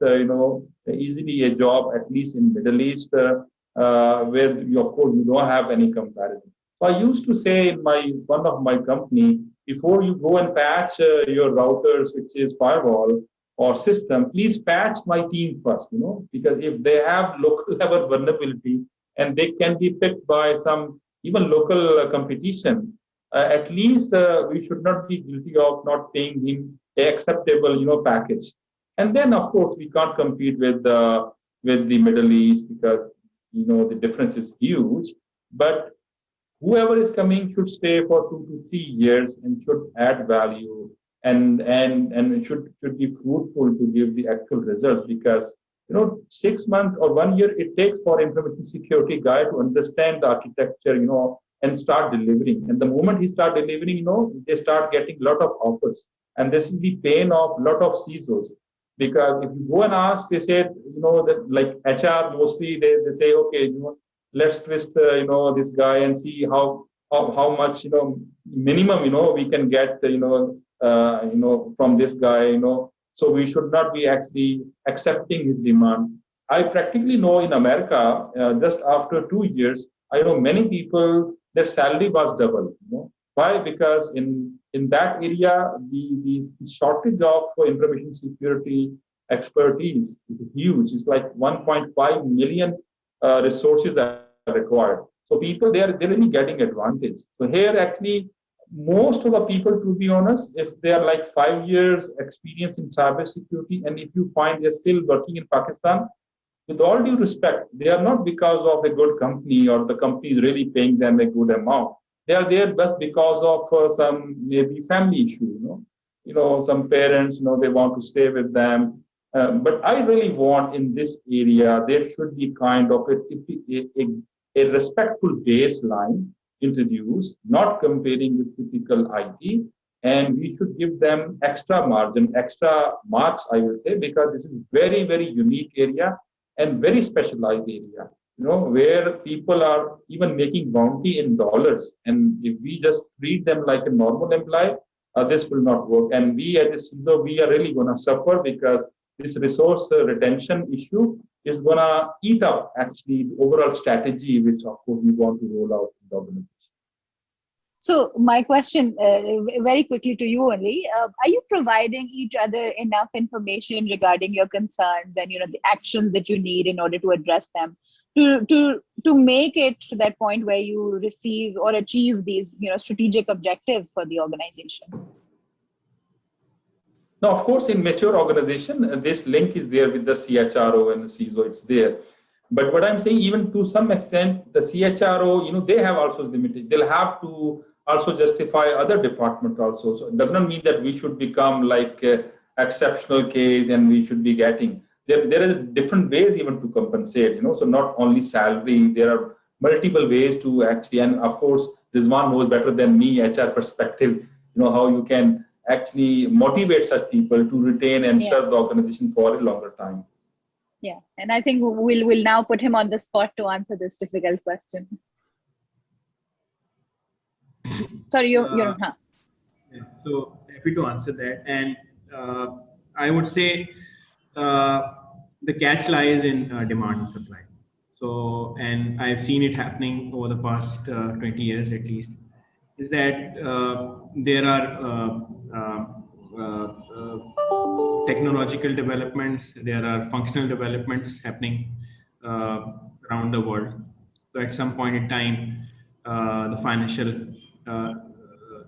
easily a job at least in Middle East, where of course you don't have any comparison. So I used to say in one of my company, before you go and patch your routers, switches, firewall or system, please patch my team first, because if they have local level vulnerability and they can be picked by some even local competition, at least we should not be guilty of not paying him a acceptable package. And then, of course, we can't compete with the Middle East because the difference is huge. But whoever is coming should stay for 2 to 3 years and should add value and should be fruitful to give the actual results. Because 6 months or 1 year it takes for information security guy to understand the architecture, and start delivering. And the moment he start delivering, they start getting a lot of offers, and this is the pain of a lot of CISOs. Because if you go and ask, they said, that like HR mostly, they say, okay, let's twist, this guy and see how much, minimum, we can get, from this guy, so we should not be actually accepting his demand. I practically know in America, just after 2 years, I know many people, their salary was double. Why? Because in that area, the shortage of information security expertise is huge. It's like 1.5 million resources are required. So people, they're really getting advantage. So here, actually, most of the people, to be honest, if they are like 5 years experience in cybersecurity, and if you find they're still working in Pakistan, with all due respect, they are not because of a good company or the company is really paying them a good amount. They are there just because of some maybe family issue, some parents, they want to stay with them. But I really want in this area, there should be kind of a respectful baseline introduced, not comparing with typical IT. And we should give them extra margin, extra marks, I will say, because this is very, very unique area and very specialized area, where people are even making bounty in dollars. And if we just treat them like a normal employee, this will not work. And we as a CISO, we are really going to suffer because this resource retention issue is going to eat up actually the overall strategy, which of course we want to roll out in the organization. So my question, very quickly to you only, are you providing each other enough information regarding your concerns and the actions that you need in order to address them, to make it to that point where you receive or achieve these strategic objectives for the organization? Now, of course, in mature organization, this link is there with the CHRO and the CISO. It's there. But what I'm saying, even to some extent, the CHRO, they have also limited. They'll have to also justify other department also. So it does not mean that we should become like a exceptional case and we should be getting. There are different ways even to compensate, so not only salary, there are multiple ways to actually, and of course, Rizwan knows better than me, HR perspective, how you can actually motivate such people to retain and serve the organization for a longer time. Yeah, and I think we'll now put him on the spot to answer this difficult question. Sorry, you're yeah, so happy to answer that. And I would say the catch lies in demand and supply. So, and I've seen it happening over the past 20 years at least, is that there are technological developments, there are functional developments happening around the world. So at some point in time, the financial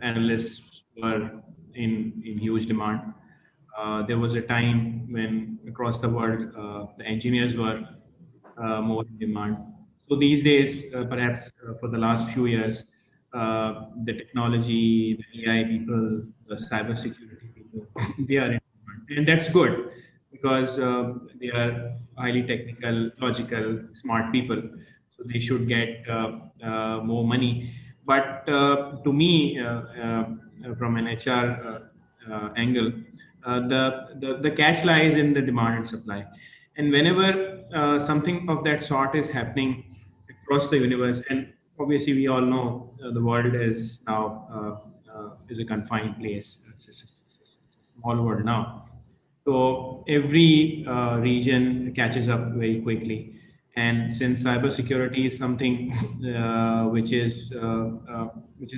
analysts were in huge demand. There was a time when across the world, the engineers were more in demand. So these days, perhaps for the last few years, the technology, the AI people, the cybersecurity people, they are in demand. And that's good because they are highly technical, logical, smart people. So they should get more money. But to me, from an HR angle, the catch lies in the demand and supply. And whenever something of that sort is happening across the universe, and obviously we all know the world is now is a confined place. It's a small world now. So every region catches up very quickly. And since cybersecurity is something which is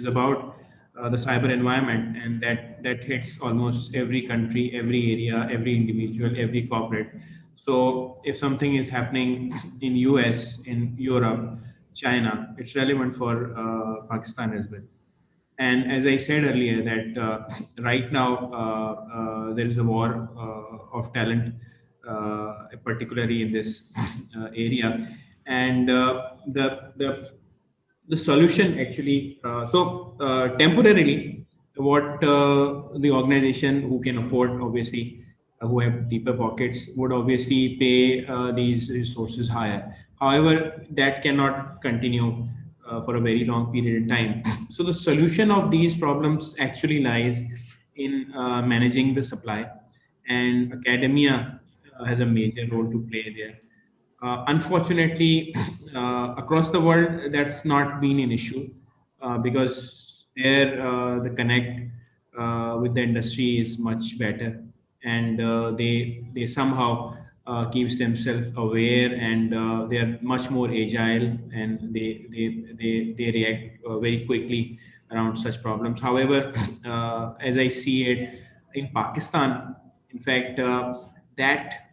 about the cyber environment, and that hits almost every country, every area, every individual, every corporate. So if something is happening in US, in Europe, China, it's relevant for Pakistan as well. And as I said earlier, that right now there is a war of talent, particularly in this area, and the solution actually. Temporarily, what the organization who can afford, obviously, who have deeper pockets, would obviously pay these resources higher. However, that cannot continue for a very long period of time. So the solution of these problems actually lies in managing the supply, and academia has a major role to play there. Unfortunately, across the world, that's not been an issue because there the connect with the industry is much better, and they somehow keeps themselves aware, and they are much more agile, and they react very quickly around such problems. However, as I see it in Pakistan, in fact, that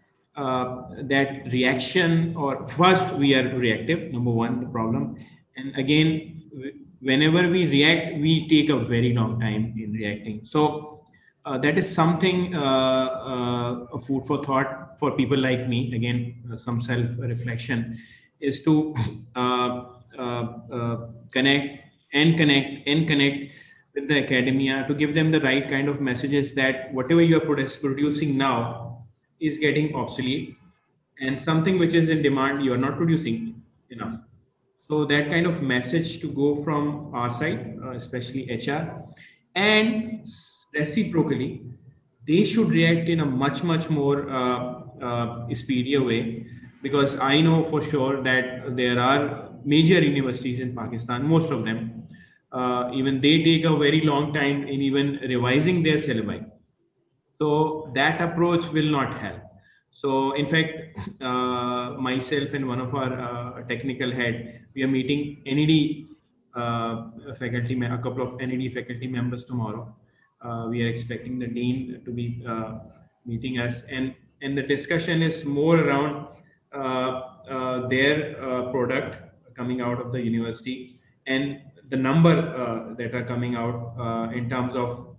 reaction, or first we are reactive, number one, the problem. And again, whenever we react, we take a very long time in reacting. So that is something, a food for thought for people like me. Again, some self reflection is to connect and connect with the academia, to give them the right kind of messages that whatever you are producing now is getting obsolete, and something which is in demand you are not producing enough. So that kind of message to go from our side, especially HR, and reciprocally, they should react in a much more speedier way, because I know for sure that there are major universities in Pakistan, most of them, even they take a very long time in even revising their syllabi. So that approach will not help. So in fact, myself and one of our technical head, we are meeting NED a couple of NED faculty members tomorrow. We are expecting the dean to be meeting us, and the discussion is more around their product coming out of the university, and the number that are coming out in terms of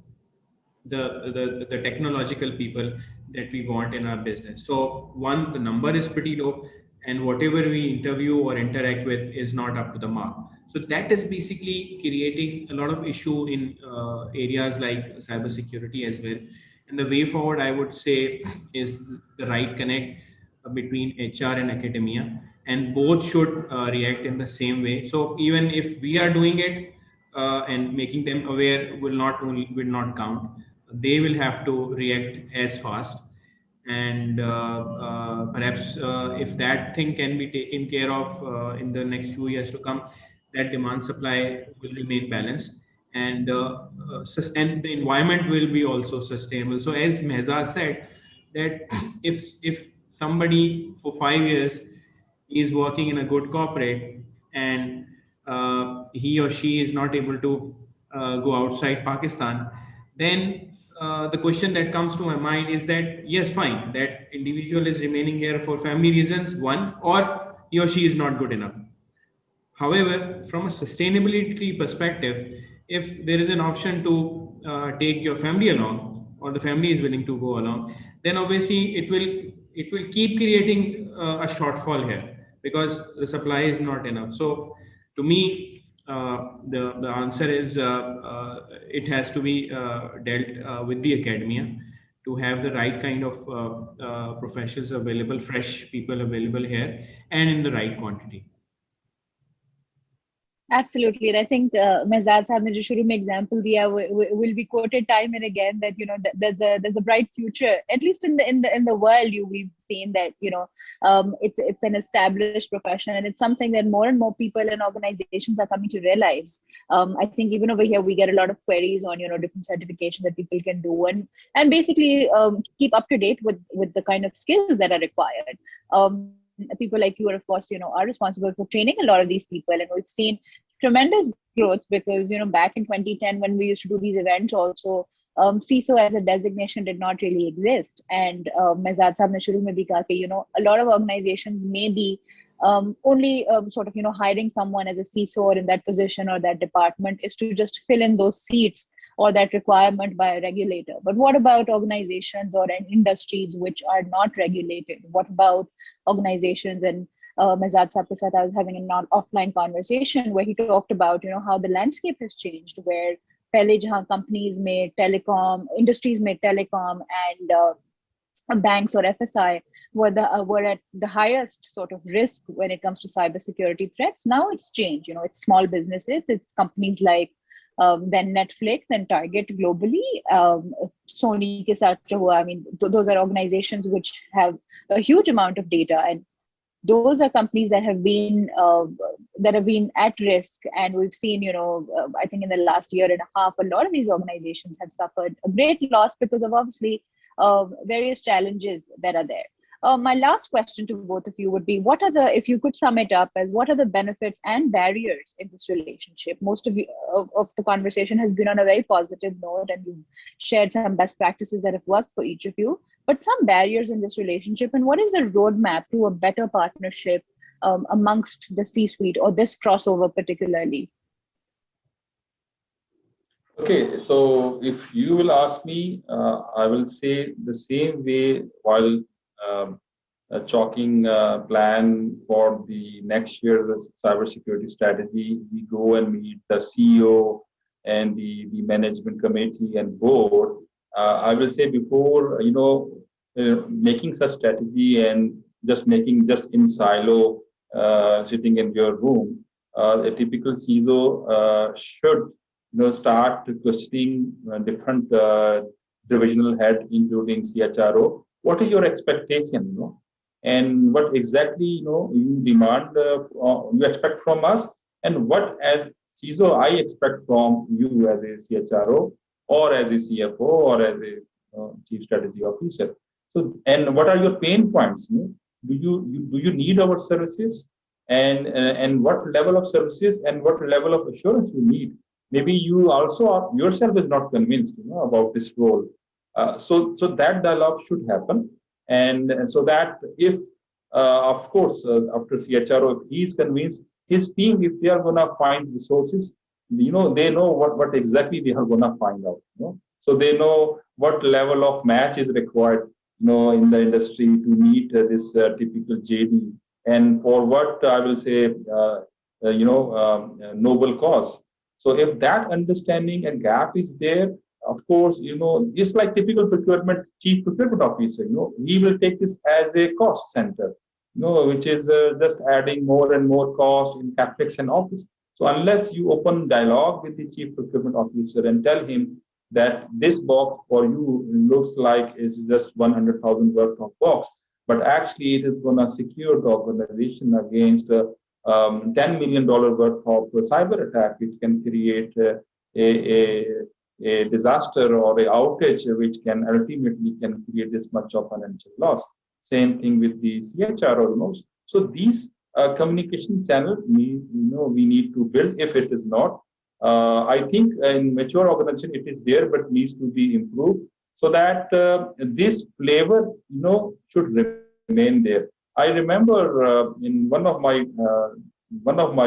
the technological people that we want in our business. So one, the number is pretty low, and whatever we interview or interact with is not up to the mark. So that is basically creating a lot of issue in areas like cybersecurity as well. And the way forward, I would say, is the right connect between HR and academia, and both should react in the same way. So even if we are doing it and making them aware will not count, they will have to react as fast. And perhaps if that thing can be taken care of in the next few years to come, that demand supply will remain balanced, and and the environment will be also sustainable. So as Mehzad said, that if somebody for 5 years is working in a good corporate, and he or she is not able to go outside Pakistan, then the question that comes to my mind is that, yes, fine, that individual is remaining here for family reasons, one, or he or she is not good enough. However, from a sustainability perspective, if there is an option to take your family along, or the family is willing to go along, then obviously it will keep creating a shortfall here, because the supply is not enough. So, to me, the answer is it has to be dealt with the academia, to have the right kind of professionals available, fresh people available here, and in the right quantity. Absolutely, and I think Mehzad साहब ने जो शुरू में example दिया will be quoted time and again, that there's a bright future, at least in the world. We've seen that it's an established profession, and it's something that more and more people and organizations are coming to realize. I think even over here we get a lot of queries on different certifications that people can do, and basically keep up to date with the kind of skills that are required. People like you are, of course, are responsible for training a lot of these people, and we've seen tremendous growth, because back in 2010 when we used to do these events also, CISO as a designation did not really exist. And Mehzad sahab ne shuru mein bhi kaha ki, a lot of organizations may be only sort of hiring someone as a CISO or in that position or that department is to just fill in those seats or that requirement by a regulator. But what about organizations or industries which are not regulated? What about organizations? And Mehzad Saab ke saath I was having an offline conversation where he talked about how the landscape has changed, where pehle jahan companies made telecom, industries made telecom, and banks or FSI were at the highest sort of risk when it comes to cybersecurity threats. Now it's changed. It's small businesses, it's companies like then Netflix and Target globally, Sony ke saath jo hua, I mean, those are organizations which have a huge amount of data, and those are companies that have been at risk, and we've seen, I think in the last year and a half, a lot of these organizations have suffered a great loss because of obviously various challenges that are there. My last question to both of you would be, if you could sum it up as, what are the benefits and barriers in this relationship? Most of the conversation has been on a very positive note, and you've shared some best practices that have worked for each of you. But some barriers in this relationship, and what is the roadmap to a better partnership amongst the C-suite, or this crossover particularly? Okay, so if you will ask me, I will say the same way while chalking plan for the next year's cybersecurity strategy. We go and meet the CEO and the management committee and board. I will say before, making such strategy and just in silo, sitting in your room, a typical CISO should start questioning different divisional head, including CHRO. What is your expectation? And what exactly you demand, you expect from us, and what as CISO I expect from you as a CHRO or as a CFO or as a chief strategy officer. So, and what are your pain points? Do you need our services, and what level of services and what level of assurance you need? Maybe you also yourself is not convinced about this role. So that dialogue should happen, and so that if of course after CHRO, if he is convinced, his team, if they are going to find resources, they know what exactly they are going to find out. So they know what level of match is required in the industry to meet this typical JD, and for what I will say noble cause. So if that understanding and gap is there, of course, it's like typical chief procurement officer, he will take this as a cost center, which is just adding more and more cost in CapEx and office. So unless you open dialogue with the chief procurement officer and tell him that this box for you looks like it's just 100,000 worth of box, but actually it is going to secure the organization against $10 million worth of cyber attack, which can create a disaster or a outage, which can ultimately create this much of financial loss. Same thing with the CHRO. So these communication channel, we need to build. If it is not, I think in mature organization it is there, but needs to be improved so that this flavor, should remain there. I remember in one of my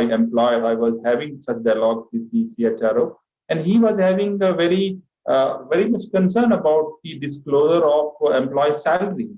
employer, I was having such dialogue with the CHRO, and he was having a very much concern about the disclosure of employee salary.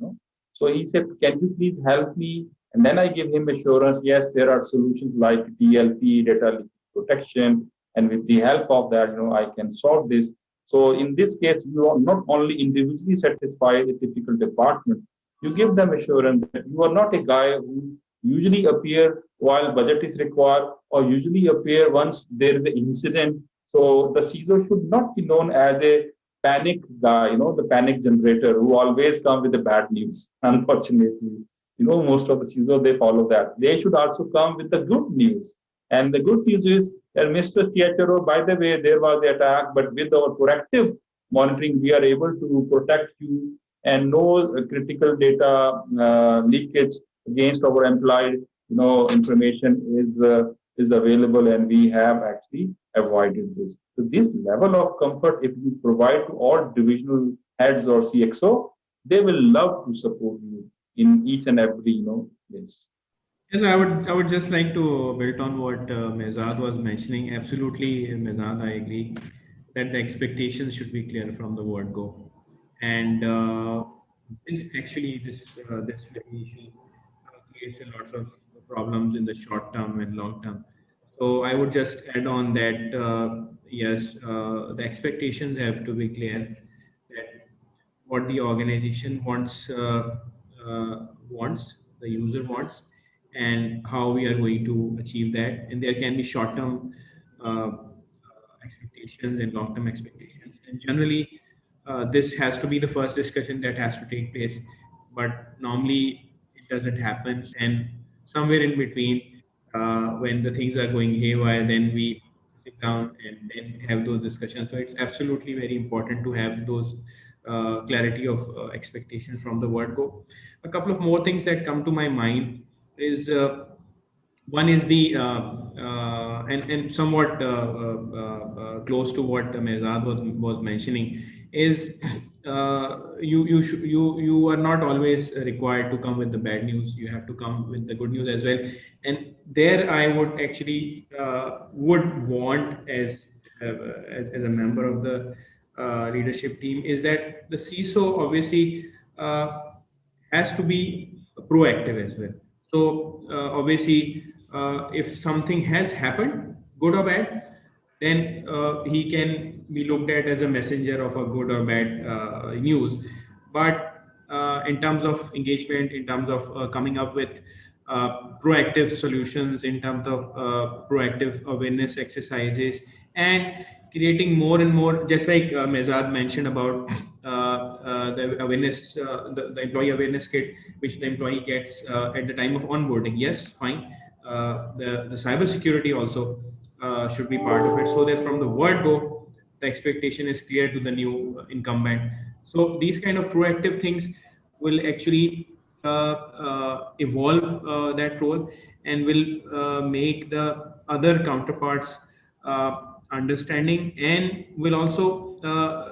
So he said, "Can you please help me?" And then I give him assurance. Yes, there are solutions like DLP, data protection, and with the help of that, I can solve this. So in this case, you are not only individually satisfy a typical department, you give them assurance that you are not a guy who usually appear while budget is required, or usually appear once there is an incident. So the CISO should not be known as a panic guy, the panic generator who always come with the bad news. Unfortunately, most of the CISO, they follow that. They should also come with the good news. And the good news is that Mr. CHRO, by the way, there was the attack, but with our proactive monitoring, we are able to protect you, and no critical data leakage against our employee, information is available, and we have actually avoided this. So this level of comfort, if you provide to all divisional heads or CXO, they will love to support you in each and every place. Yes, I would just like to build on what Mehzad was mentioning. Absolutely, Mehzad, I agree that the expectations should be clear from the word go. And this variation creates a lot of problems in the short term and long term. So I would just add on that, yes, the expectations have to be clear, that what the organization wants, the user wants, and how we are going to achieve that. And there can be short-term expectations and long-term expectations. And generally, this has to be the first discussion that has to take place. But normally, it doesn't happen. And somewhere in between, when the things are going haywire, then we sit down and then have those discussions. So it's absolutely very important to have those clarity of expectations from the word go. A couple of more things that come to my mind is, one is the and somewhat close to what Mehzad was mentioning is, you are not always required to come with the bad news. You have to come with the good news as well. And there I would actually would want, as a member of the leadership team, is that the CISO obviously has to be proactive as well. So obviously, if something has happened, good or bad, then he can be looked at as a messenger of a good or bad news. But in terms of engagement, in terms of coming up with proactive solutions, in terms of proactive awareness exercises, and creating more and more, just like Mehzad mentioned about the awareness, the employee awareness kit, which the employee gets at the time of onboarding. Yes, fine. The cybersecurity also should be part of it, so that from the word go, the expectation is clear to the new incumbent. So these kind of proactive things will actually evolve that role, and will make the other counterparts understanding, and will also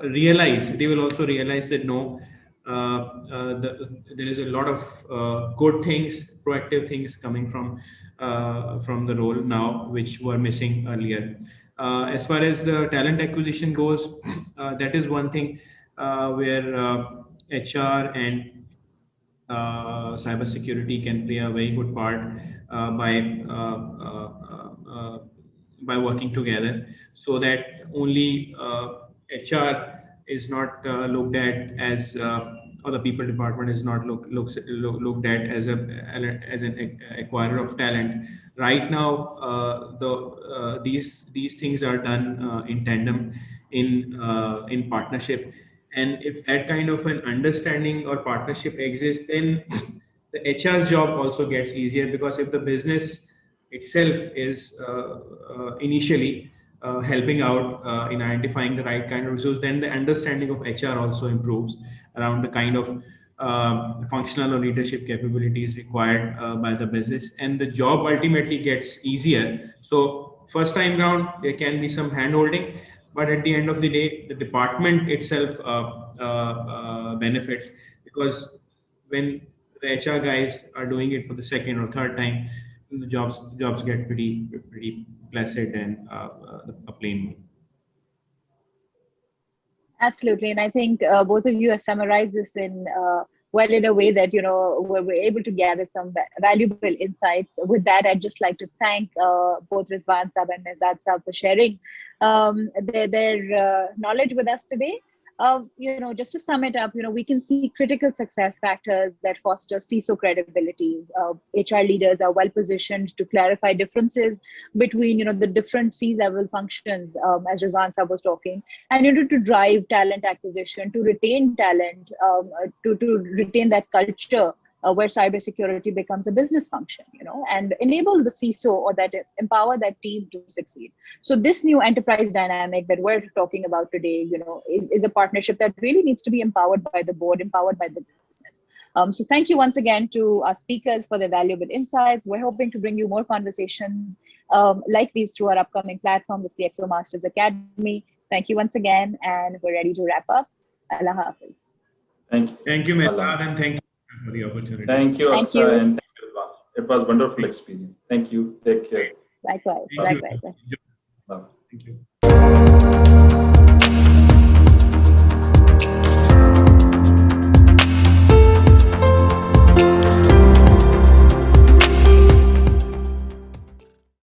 realize, they will also realize that no, there is a lot of good things, proactive things coming from the role now, which were missing earlier. As far as the talent acquisition goes, that is one thing where HR and cybersecurity can play a very good part by working together, so that only HR is not looked at as, or the people department is not looked at as an acquirer of talent. Right now, these things are done in tandem, in partnership. And if that kind of an understanding or partnership exists, then the HR's job also gets easier, because if the business itself is initially helping out in identifying the right kind of resource, then the understanding of HR also improves around the kind of functional or leadership capabilities required by the business, and the job ultimately gets easier. So first time round, there can be some hand holding, but at the end of the day, the department itself benefits, because when the HR guys are doing it for the second or third time, the jobs get pretty placid and a plain. Absolutely, and I think both of you have summarized this in well, in a way that we're able to gather some valuable insights. With that, I'd just like to thank both Rizwan Sahab and Mehzad Sahab for sharing their knowledge with us today. Just to sum it up, we can see critical success factors that foster CISO credibility. HR leaders are well positioned to clarify differences between, the different C-level functions, as Rizwan Sahab was talking, and to drive talent acquisition, to retain talent, to retain that culture where cybersecurity becomes a business function, and enable the CISO or that empower that team to succeed. So this new enterprise dynamic that we're talking about today, is a partnership that really needs to be empowered by the board, empowered by the business. So thank you once again to our speakers for their valuable insights. We're hoping to bring you more conversations like these through our upcoming platform, the CXO Masters Academy. Thank you once again, and we're ready to wrap up. Allah Hafiz. Thank you, Mehzad, and thank you for the opportunity. Thank you, Thank Aksa, you. and thank you, Rizwan. It was a wonderful experience. Thank you. Take care. Likewise. Thank you. Likewise. Thank you.